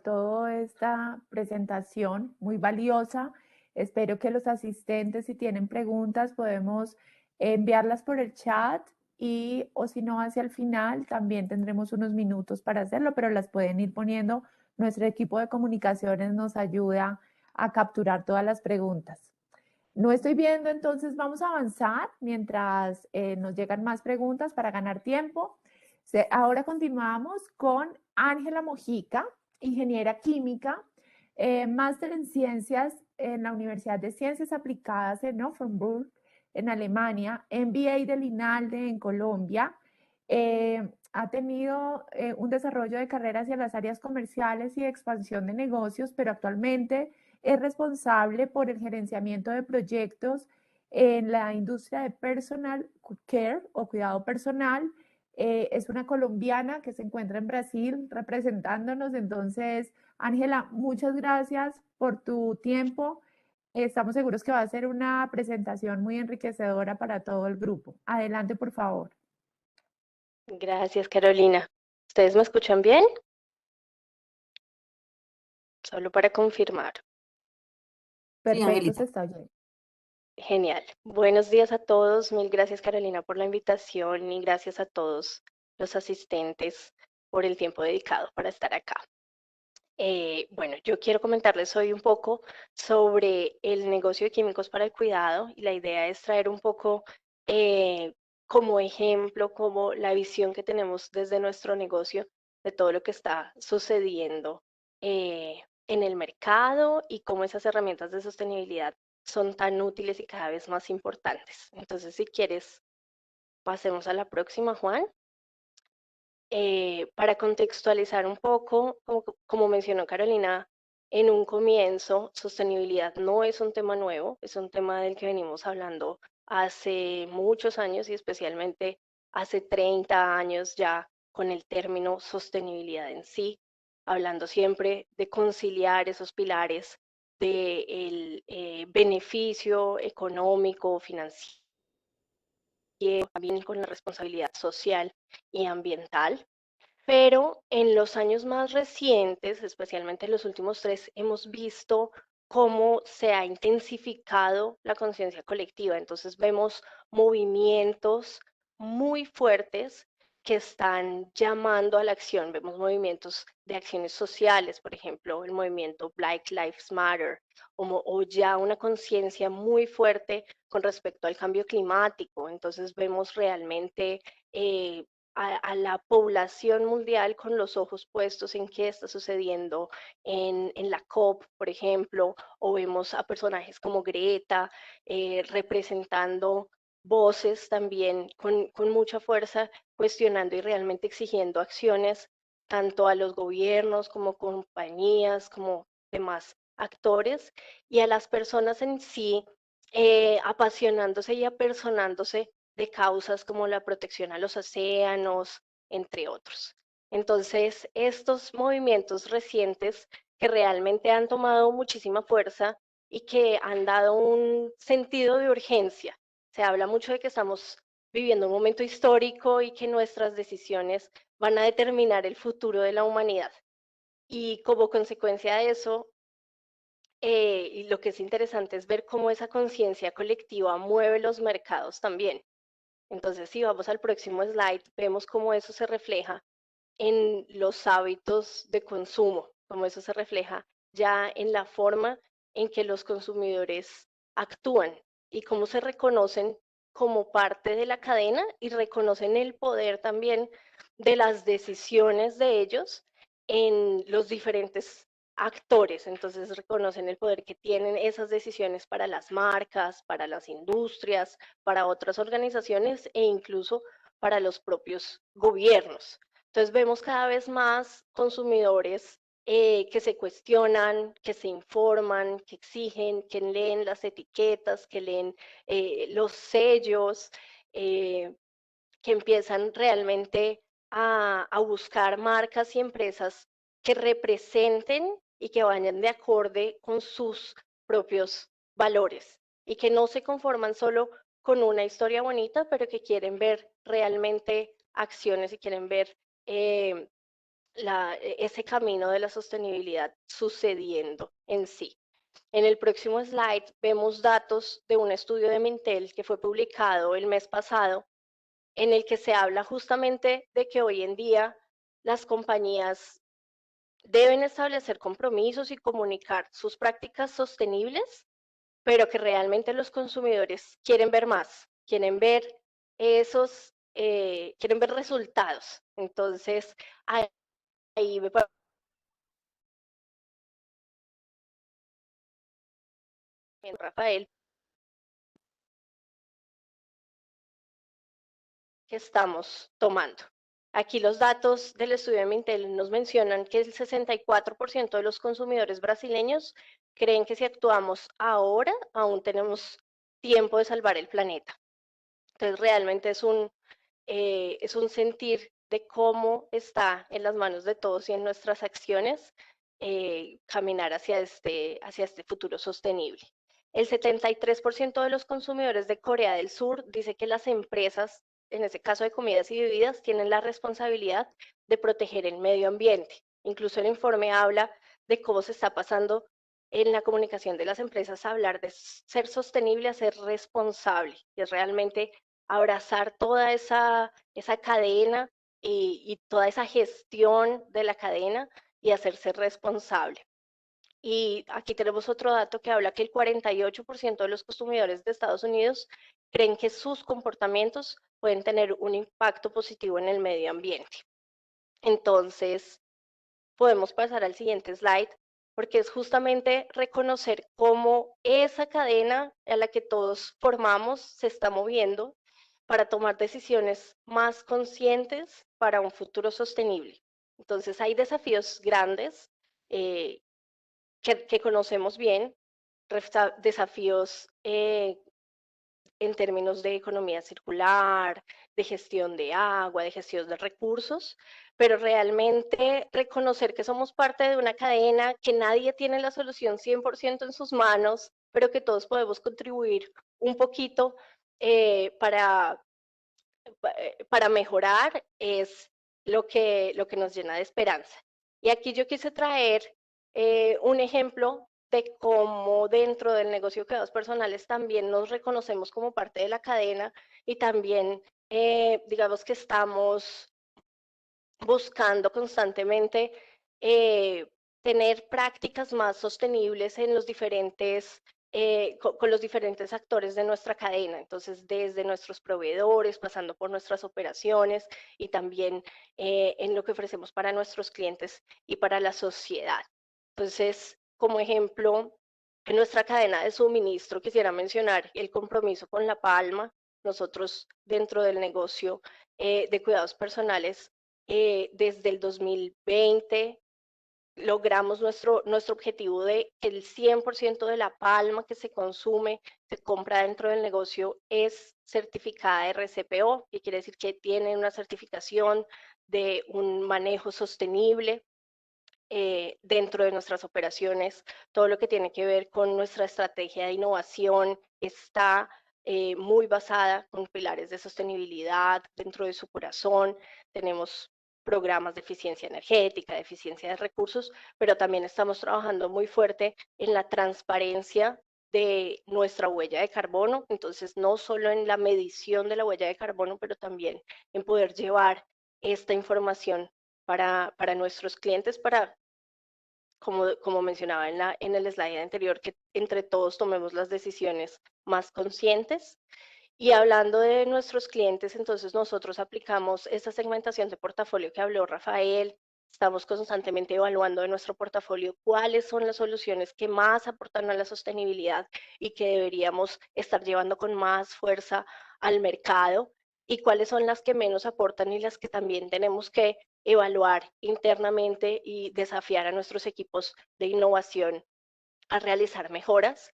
A: toda esta presentación muy valiosa. Espero que los asistentes, si tienen preguntas, podemos enviarlas por el chat y, o si no, hacia el final, también tendremos unos minutos para hacerlo, pero las pueden ir poniendo. Nuestro equipo de comunicaciones nos ayuda a capturar todas las preguntas. No estoy viendo, entonces vamos a avanzar mientras nos llegan más preguntas para ganar tiempo. Ahora continuamos con Ángela Mojica, ingeniera química, máster en ciencias en la Universidad de Ciencias Aplicadas en Offenburg, en Alemania, MBA del INALDE en Colombia. Ha tenido un desarrollo de carrera hacia las áreas comerciales y de expansión de negocios, pero actualmente es responsable por el gerenciamiento de proyectos en la industria de personal care o cuidado personal. Es una colombiana que se encuentra en Brasil representándonos. Entonces, Ángela, muchas gracias por tu tiempo. Estamos seguros que va a ser una presentación muy enriquecedora para todo el grupo. Adelante, por favor.
C: Gracias, Carolina. ¿Ustedes me escuchan bien? Solo para confirmar.
D: Sí,
A: Perfecto, se
D: Angelita.
A: está oyendo.
C: Genial. Buenos días a todos. Mil gracias, Carolina, por la invitación y gracias a todos los asistentes por el tiempo dedicado para estar acá. Bueno, yo quiero comentarles hoy un poco sobre el negocio de químicos para el cuidado y la idea es traer un poco como ejemplo, como la visión que tenemos desde nuestro negocio de todo lo que está sucediendo en el mercado y cómo esas herramientas de sostenibilidad son tan útiles y cada vez más importantes. Entonces, si quieres, pasemos a la próxima, Juan. Para contextualizar un poco, como mencionó Carolina en un comienzo, sostenibilidad no es un tema nuevo, es un tema del que venimos hablando hace muchos años y especialmente hace 30 años ya con el término sostenibilidad en sí, hablando siempre de conciliar esos pilares del beneficio económico, financiero, también con la responsabilidad social y ambiental. Pero en los años más recientes, especialmente en los últimos tres, hemos visto cómo se ha intensificado la conciencia colectiva. Entonces vemos movimientos muy fuertes que están llamando a la acción. Vemos movimientos de acciones sociales, por ejemplo, el movimiento Black Lives Matter, o ya una conciencia muy fuerte con respecto al cambio climático. Entonces vemos realmente a la población mundial con los ojos puestos en qué está sucediendo en la COP, por ejemplo, o vemos a personajes como Greta representando voces también con mucha fuerza, cuestionando y realmente exigiendo acciones tanto a los gobiernos como compañías, como demás actores, y a las personas en sí apasionándose y apersonándose de causas como la protección a los océanos, entre otros. Entonces, estos movimientos recientes que realmente han tomado muchísima fuerza y que han dado un sentido de urgencia. Se habla mucho de que estamos viviendo un momento histórico y que nuestras decisiones van a determinar el futuro de la humanidad. Y como consecuencia de eso, y lo que es interesante es ver cómo esa conciencia colectiva mueve los mercados también. Entonces, si vamos al próximo slide, vemos cómo eso se refleja en los hábitos de consumo, cómo eso se refleja ya en la forma en que los consumidores actúan y cómo se reconocen como parte de la cadena y reconocen el poder también de las decisiones de ellos en los diferentes actores. Entonces reconocen el poder que tienen esas decisiones para las marcas, para las industrias, para otras organizaciones e incluso para los propios gobiernos. Entonces vemos cada vez más consumidores que se cuestionan, que se informan, que exigen, que leen las etiquetas, que leen los sellos, eh, que empiezan realmente a buscar marcas y empresas que representen y que vayan de acorde con sus propios valores y que no se conforman solo con una historia bonita, pero que quieren ver realmente acciones y quieren ver eh, ese camino de la sostenibilidad sucediendo en sí. En el próximo slide vemos datos de un estudio de Mintel que fue publicado el mes pasado en el que se habla justamente de que hoy en día las compañías deben establecer compromisos y comunicar sus prácticas sostenibles, pero que realmente los consumidores quieren ver más, quieren ver quieren ver resultados. Entonces, ahí me parece, Rafael, que estamos tomando. Aquí los datos del estudio de Mintel nos mencionan que el 64% de los consumidores brasileños creen que si actuamos ahora, aún tenemos tiempo de salvar el planeta. Entonces, realmente es un sentir de cómo está en las manos de todos y en nuestras acciones caminar hacia este futuro sostenible. El 73% de los consumidores de Corea del Sur dice que las empresas, en este caso de comidas y bebidas, tienen la responsabilidad de proteger el medio ambiente. Incluso el informe habla de cómo se está pasando en la comunicación de las empresas a hablar de ser sostenible a ser responsable, que es realmente abrazar toda esa cadena y toda esa gestión de la cadena y hacerse responsable. Y aquí tenemos otro dato que habla que el 48% de los consumidores de Estados Unidos creen que sus comportamientos pueden tener un impacto positivo en el medio ambiente. Entonces, podemos pasar al siguiente slide, porque es justamente reconocer cómo esa cadena a la que todos formamos se está moviendo para tomar decisiones más conscientes para un futuro sostenible. Entonces, hay desafíos grandes que conocemos bien, desafíos en términos de economía circular, de gestión de agua, de gestión de recursos, pero realmente reconocer que somos parte de una cadena, que nadie tiene la solución 100% en sus manos, pero que todos podemos contribuir un poquito para mejorar es lo que nos llena de esperanza. Y aquí yo quise traer un ejemplo de cómo dentro del negocio de cuidados personales también nos reconocemos como parte de la cadena y también digamos que estamos buscando constantemente tener prácticas más sostenibles en los diferentes, con los diferentes actores de nuestra cadena. Entonces, desde nuestros proveedores, pasando por nuestras operaciones y también en lo que ofrecemos para nuestros clientes y para la sociedad. Entonces, como ejemplo, en nuestra cadena de suministro quisiera mencionar el compromiso con La Palma. Nosotros dentro del negocio de cuidados personales desde el 2020 logramos nuestro objetivo de que el 100% de la palma que se consume, se compra dentro del negocio, es certificada RCPO, que quiere decir que tiene una certificación de un manejo sostenible dentro de nuestras operaciones. Todo lo que tiene que ver con nuestra estrategia de innovación está muy basada con pilares de sostenibilidad dentro de su corazón. Tenemos programas de eficiencia energética, de eficiencia de recursos, pero también estamos trabajando muy fuerte en la transparencia de nuestra huella de carbono. Entonces, no solo en la medición de la huella de carbono, pero también en poder llevar esta información para nuestros clientes, para, como mencionaba en el slide anterior, que entre todos tomemos las decisiones más conscientes. Y hablando de nuestros clientes, entonces nosotros aplicamos esta segmentación de portafolio que habló Rafael. Estamos constantemente evaluando de nuestro portafolio cuáles son las soluciones que más aportan a la sostenibilidad y que deberíamos estar llevando con más fuerza al mercado, y cuáles son las que menos aportan y las que también tenemos que evaluar internamente y desafiar a nuestros equipos de innovación a realizar mejoras.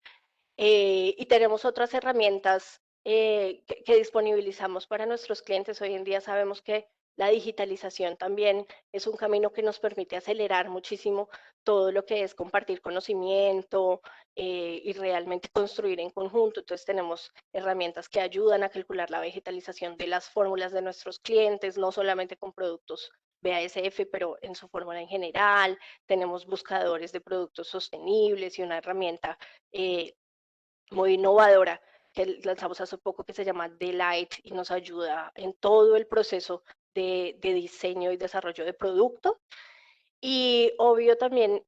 C: Y tenemos otras herramientas que disponibilizamos para nuestros clientes. Hoy en día sabemos que la digitalización también es un camino que nos permite acelerar muchísimo todo lo que es compartir conocimiento y realmente construir en conjunto. Entonces tenemos herramientas que ayudan a calcular la digitalización de las fórmulas de nuestros clientes, no solamente con productos BASF, pero en su fórmula en general. Tenemos buscadores de productos sostenibles y una herramienta muy innovadora que lanzamos hace poco que se llama Delight y nos ayuda en todo el proceso de diseño y desarrollo de producto. Y obvio también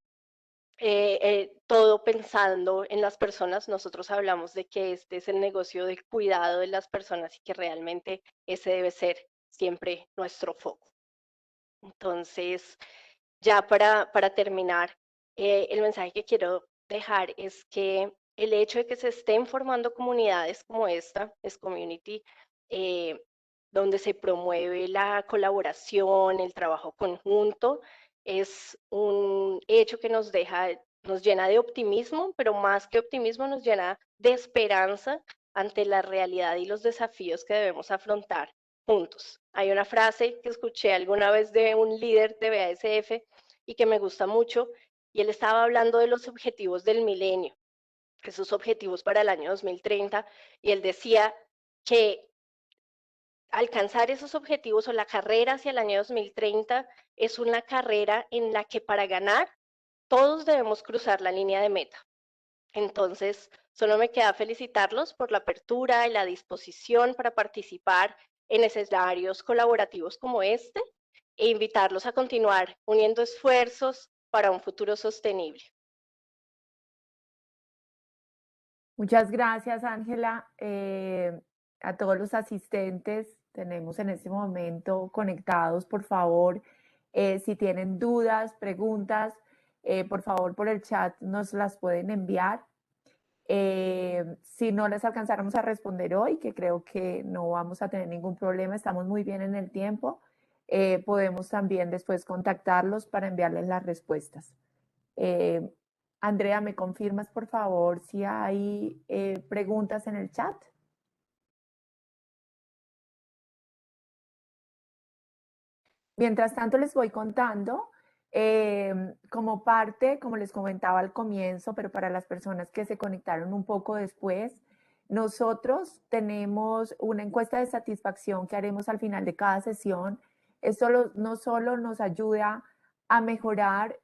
C: todo pensando en las personas. Nosotros hablamos de que este es el negocio del cuidado de las personas y que realmente ese debe ser siempre nuestro foco. Entonces, ya para terminar, el mensaje que quiero dejar es que el hecho de que se estén formando comunidades como esta, es Community, donde se promueve la colaboración, el trabajo conjunto, es un hecho que nos llena de optimismo, pero más que optimismo nos llena de esperanza ante la realidad y los desafíos que debemos afrontar juntos. Hay una frase que escuché alguna vez de un líder de BASF y que me gusta mucho, y él estaba hablando de los objetivos del milenio, esos objetivos para el año 2030, y él decía que alcanzar esos objetivos o la carrera hacia el año 2030 es una carrera en la que para ganar todos debemos cruzar la línea de meta. Entonces, solo me queda felicitarlos por la apertura y la disposición para participar en escenarios colaborativos como este e invitarlos a continuar uniendo esfuerzos para un futuro sostenible.
A: Muchas gracias, Ángela. A todos los asistentes, tenemos en este momento conectados, por favor, si tienen dudas, preguntas, por favor, por el chat nos las pueden enviar. Si no les alcanzáramos a responder hoy, que creo que no vamos a tener ningún problema, estamos muy bien en el tiempo, podemos también después contactarlos para enviarles las respuestas. Andrea, ¿me confirmas por favor si hay preguntas en el chat? Mientras tanto, les voy contando, como parte, como les comentaba al comienzo, pero para las personas que se conectaron un poco después, nosotros tenemos una encuesta de satisfacción que haremos al final de cada sesión. Esto no solo nos ayuda a mejorar,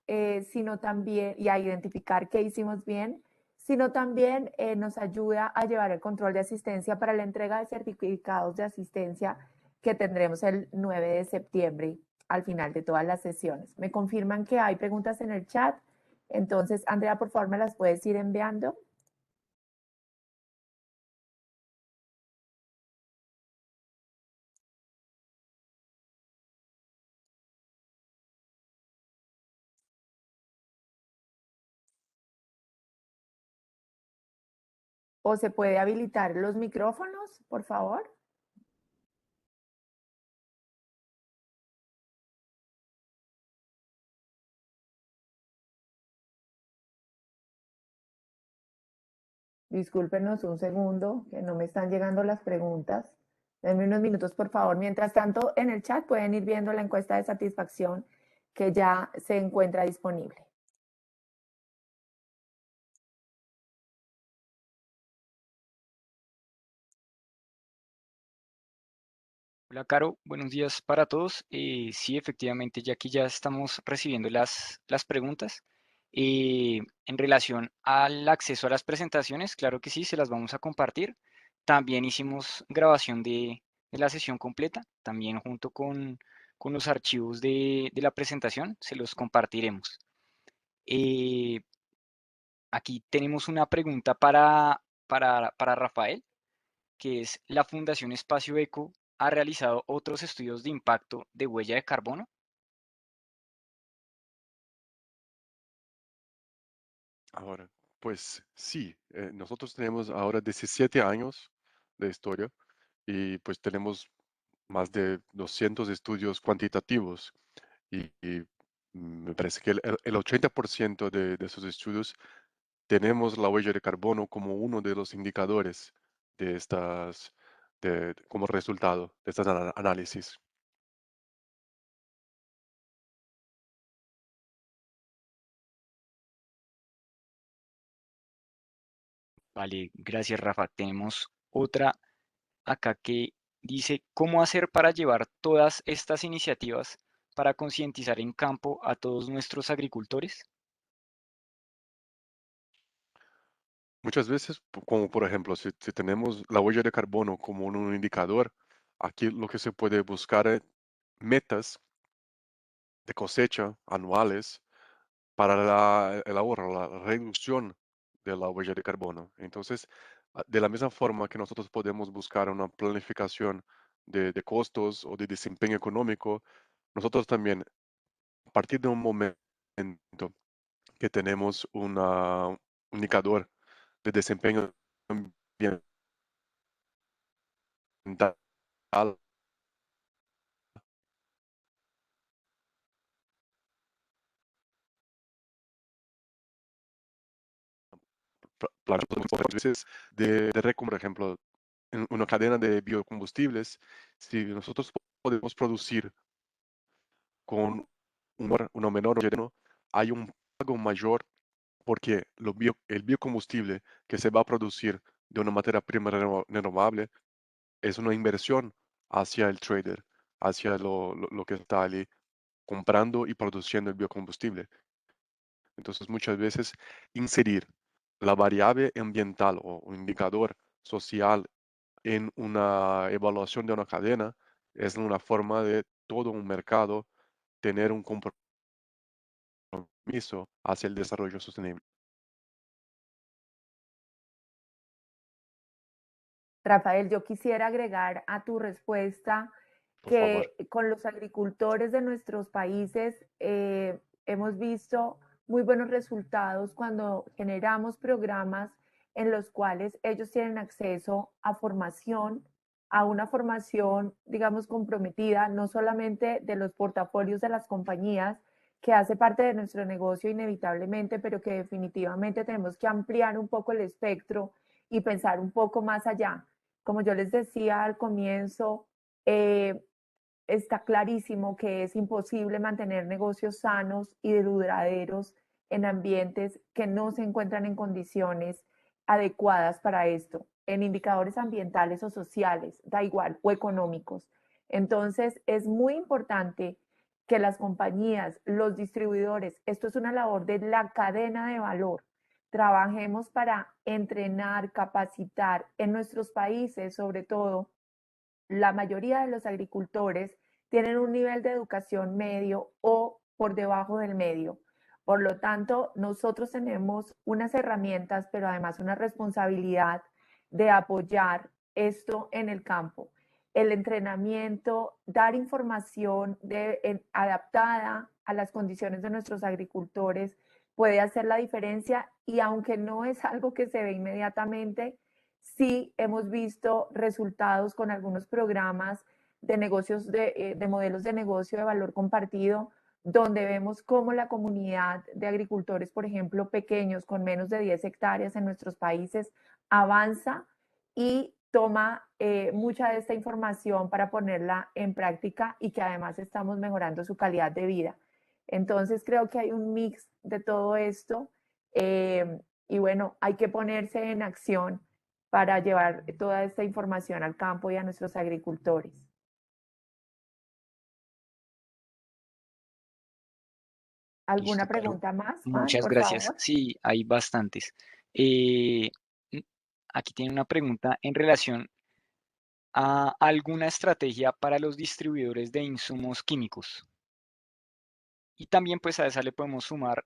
A: sino también y a identificar qué hicimos bien, sino también nos ayuda a llevar el control de asistencia para la entrega de certificados de asistencia que tendremos el 9 de septiembre al final de todas las sesiones. Me confirman que hay preguntas en el chat. Entonces, Andrea, por favor, me las puedes ir enviando. ¿O se puede habilitar los micrófonos, por favor? Discúlpenos un segundo, que no me están llegando las preguntas. Denme unos minutos, por favor. Mientras tanto, en el chat pueden ir viendo la encuesta de satisfacción que ya se encuentra disponible.
E: Hola, Caro, buenos días para todos. Sí, efectivamente, ya aquí ya estamos recibiendo las preguntas. En relación al acceso a las presentaciones, claro que sí, se las vamos a compartir. También hicimos grabación de la sesión completa, también junto con los archivos de la presentación, se los compartiremos. Aquí tenemos una pregunta para Rafael, que es: ¿la Fundación Espacio Eco ha realizado otros estudios de impacto de huella de carbono?
B: Ahora, pues sí, nosotros tenemos ahora 17 años de historia y pues tenemos más de 200 estudios cuantitativos y me parece que el 80% de esos estudios tenemos la huella de carbono como uno de los indicadores de como resultado de estas análisis.
E: Vale, gracias, Rafa. Tenemos otra acá que dice: ¿cómo hacer para llevar todas estas iniciativas para concientizar en campo a todos nuestros agricultores?
B: Muchas veces, como por ejemplo, si tenemos la huella de carbono como un indicador, aquí lo que se puede buscar es metas de cosecha anuales para el ahorro, la reducción de la huella de carbono. Entonces, de la misma forma que nosotros podemos buscar una planificación de costos o de desempeño económico, nosotros también, a partir de un momento que tenemos un indicador de desempeño ambiental, muchas veces por ejemplo, en una cadena de biocombustibles, si nosotros podemos producir con una menor oxígeno, hay un pago mayor porque el biocombustible que se va a producir de una materia prima renovable es una inversión hacia el trader, hacia lo que está allí comprando y produciendo el biocombustible. Entonces, muchas veces inserir la variable ambiental o un indicador social en una evaluación de una cadena es una forma de todo un mercado tener un compromiso hacia el desarrollo sostenible.
A: Rafael, yo quisiera agregar a tu respuesta
B: Por favor.
A: que con los agricultores de nuestros países hemos visto muy buenos resultados cuando generamos programas en los cuales ellos tienen acceso a una formación, digamos, comprometida, no solamente de los portafolios de las compañías, que hace parte de nuestro negocio inevitablemente, pero que definitivamente tenemos que ampliar un poco el espectro y pensar un poco más allá. Como yo les decía al comienzo, está clarísimo que es imposible mantener negocios sanos y duraderos en ambientes que no se encuentran en condiciones adecuadas para esto, en indicadores ambientales o sociales, da igual, o económicos. Entonces, es muy importante que las compañías, los distribuidores, esto es una labor de la cadena de valor, trabajemos para entrenar, capacitar en nuestros países, sobre todo la mayoría de los agricultores tienen un nivel de educación medio o por debajo del medio. Por lo tanto, nosotros tenemos unas herramientas, pero además una responsabilidad de apoyar esto en el campo. El entrenamiento, dar información adaptada a las condiciones de nuestros agricultores puede hacer la diferencia y aunque no es algo que se ve inmediatamente, sí hemos visto resultados con algunos programas de negocios, de modelos de negocio de valor compartido, donde vemos cómo la comunidad de agricultores, por ejemplo, pequeños con menos de 10 hectáreas en nuestros países, avanza y toma mucha de esta información para ponerla en práctica y que además estamos mejorando su calidad de vida. Entonces creo que hay un mix de todo esto y bueno, hay que ponerse en acción para llevar toda esta información al campo y a nuestros agricultores. ¿Alguna
E: Listo, Caro.
A: pregunta más, Juan,
E: Muchas
A: por
E: gracias.
A: favor?
E: Sí, hay bastantes. Eh, n- Aquí tiene una pregunta en relación a alguna estrategia para los distribuidores de insumos químicos. Y también pues a esa le podemos sumar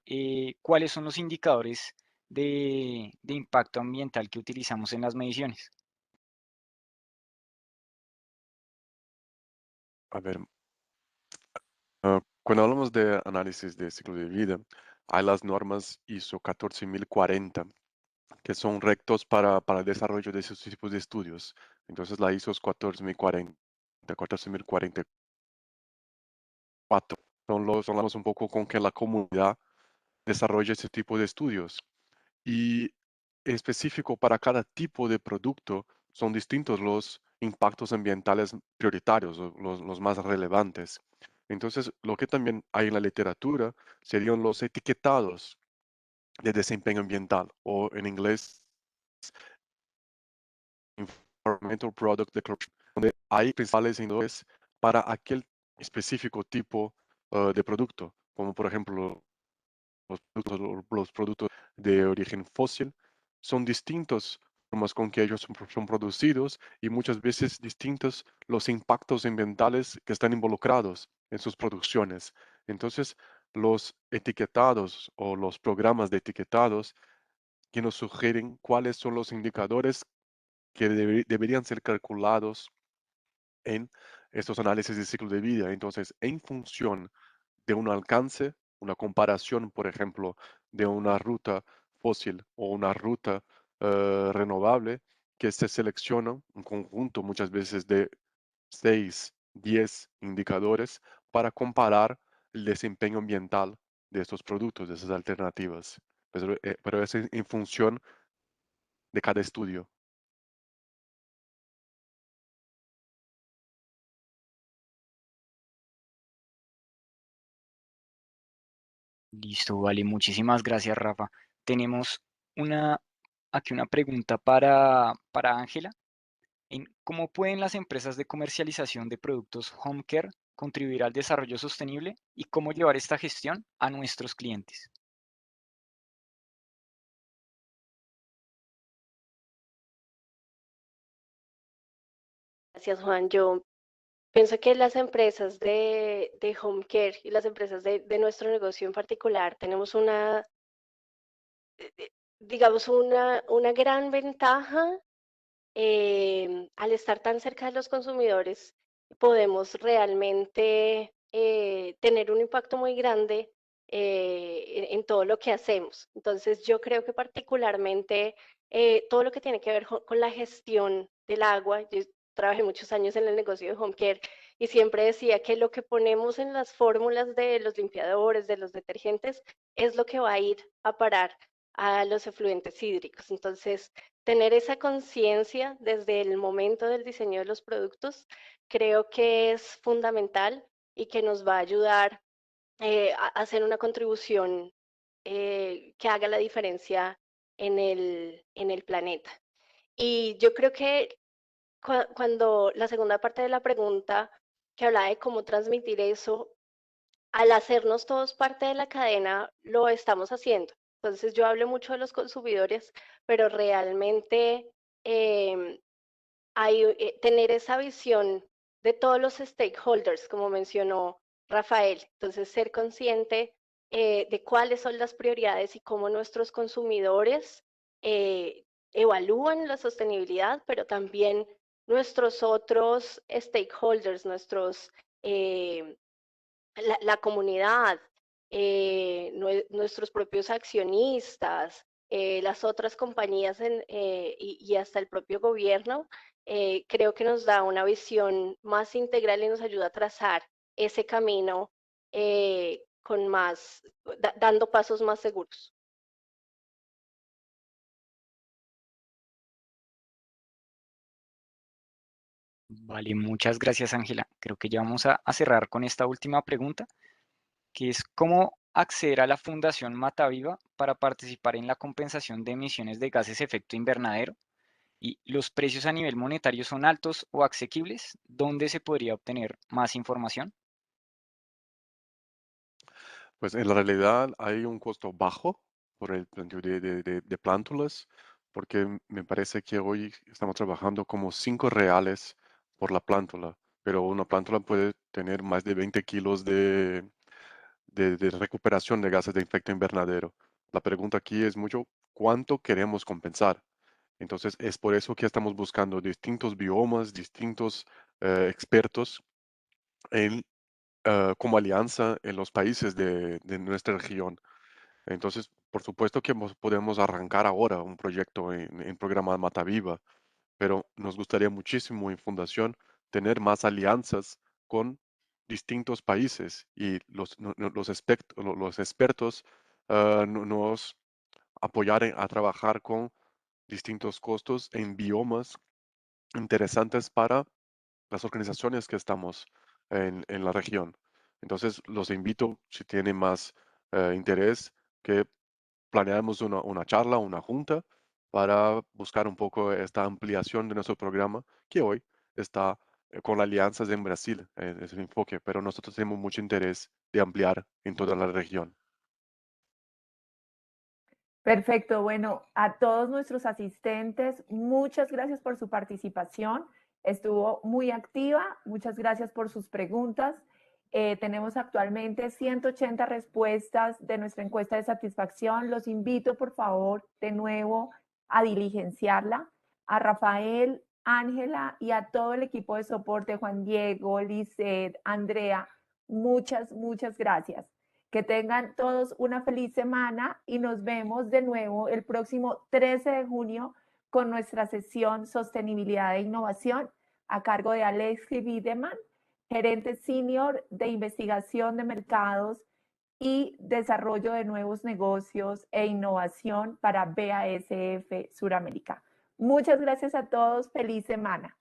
E: cuáles son los indicadores de impacto ambiental que utilizamos en las mediciones.
B: A ver, cuando hablamos de análisis de ciclo de vida, hay las normas ISO 14040, que son rectos para el desarrollo de esos tipos de estudios. Entonces, la ISO es 14040, 14044. Son los un poco con que la comunidad desarrolla ese tipo de estudios. Y específico para cada tipo de producto son distintos los impactos ambientales prioritarios, o los más relevantes. Entonces, lo que también hay en la literatura serían los etiquetados de desempeño ambiental, o en inglés, Environmental Product Declaration, donde hay principales indicadores para aquel específico tipo de producto, como por ejemplo los productos de origen fósil, son distintos formas con que ellos son producidos y muchas veces distintos los impactos ambientales que están involucrados en sus producciones. Entonces, los etiquetados o los programas de etiquetados que nos sugieren cuáles son los indicadores que deberían ser calculados en estos análisis de ciclo de vida. Entonces, en función de un alcance, una comparación, por ejemplo, de una ruta fósil o una ruta renovable, que se selecciona un conjunto muchas veces de 6, 10 indicadores para comparar el desempeño ambiental de estos productos, de esas alternativas. Pero es en función de cada estudio.
E: Listo, vale, muchísimas gracias, Rafa. Tenemos una, aquí una pregunta para Ángela. ¿Cómo pueden las empresas de comercialización de productos home care contribuir al desarrollo sostenible y cómo llevar esta gestión a nuestros clientes?
C: Gracias, Juan. Yo pienso que las empresas de home care y las empresas de nuestro negocio en particular tenemos digamos, una gran ventaja al estar tan cerca de los consumidores, podemos realmente tener un impacto muy grande en todo lo que hacemos. Entonces, yo creo que particularmente todo lo que tiene que ver con la gestión del agua, yo trabajé muchos años en el negocio de home care y siempre decía que lo que ponemos en las fórmulas de los limpiadores, de los detergentes, es lo que va a ir a parar a los efluentes hídricos. Entonces, tener esa conciencia desde el momento del diseño de los productos, creo que es fundamental y que nos va a ayudar a hacer una contribución que haga la diferencia en el planeta. Y yo creo que cuando la segunda parte de la pregunta que hablaba de cómo transmitir eso, al hacernos todos parte de la cadena, lo estamos haciendo. Entonces yo hablo mucho de los consumidores, pero realmente tener esa visión de todos los stakeholders, como mencionó Rafael. Entonces ser consciente de cuáles son las prioridades y cómo nuestros consumidores evalúan la sostenibilidad, pero también nuestros otros stakeholders, la comunidad, nuestros propios accionistas, las otras compañías y hasta el propio gobierno, creo que nos da una visión más integral y nos ayuda a trazar ese camino con dando pasos más seguros.
E: Vale, muchas gracias, Ángela. Creo que ya vamos a cerrar con esta última pregunta, que es cómo acceder a la Fundación Mataviva para participar en la compensación de emisiones de gases de efecto invernadero. ¿Y los precios a nivel monetario son altos o asequibles? ¿Dónde se podría obtener más información?
B: Pues en la realidad hay un costo bajo por el planteo de plántulas, porque me parece que hoy estamos trabajando como 5 reales por la plántula, pero una plántula puede tener más de 20 kilos de recuperación de gases de efecto invernadero. La pregunta aquí es mucho, ¿cuánto queremos compensar? Entonces es por eso que estamos buscando distintos biomas, distintos expertos en como alianza en los países de nuestra región. Entonces, por supuesto que podemos arrancar ahora un proyecto en programa Mata Viva, pero nos gustaría muchísimo en Fundación tener más alianzas con distintos países y los expertos nos apoyar a trabajar con distintos costos en biomas interesantes para las organizaciones que estamos en la región. Entonces, los invito, si tienen más interés, que planeamos una charla, una junta, para buscar un poco esta ampliación de nuestro programa, que hoy está con alianzas en Brasil, es el enfoque, pero nosotros tenemos mucho interés de ampliar en toda la región.
A: Perfecto, bueno, a todos nuestros asistentes, muchas gracias por su participación. Estuvo muy activa, muchas gracias por sus preguntas. Tenemos actualmente 180 respuestas de nuestra encuesta de satisfacción. Los invito, por favor, de nuevo a diligenciarla. A Rafael, Ángela y a todo el equipo de soporte, Juan Diego, Lisset, Andrea, muchas gracias. Que tengan todos una feliz semana y nos vemos de nuevo el próximo 13 de junio con nuestra sesión Sostenibilidad e Innovación a cargo de Alexi Wiedemann, gerente senior de investigación de mercados y desarrollo de nuevos negocios e innovación para BASF Suramérica. Muchas gracias a todos. Feliz semana.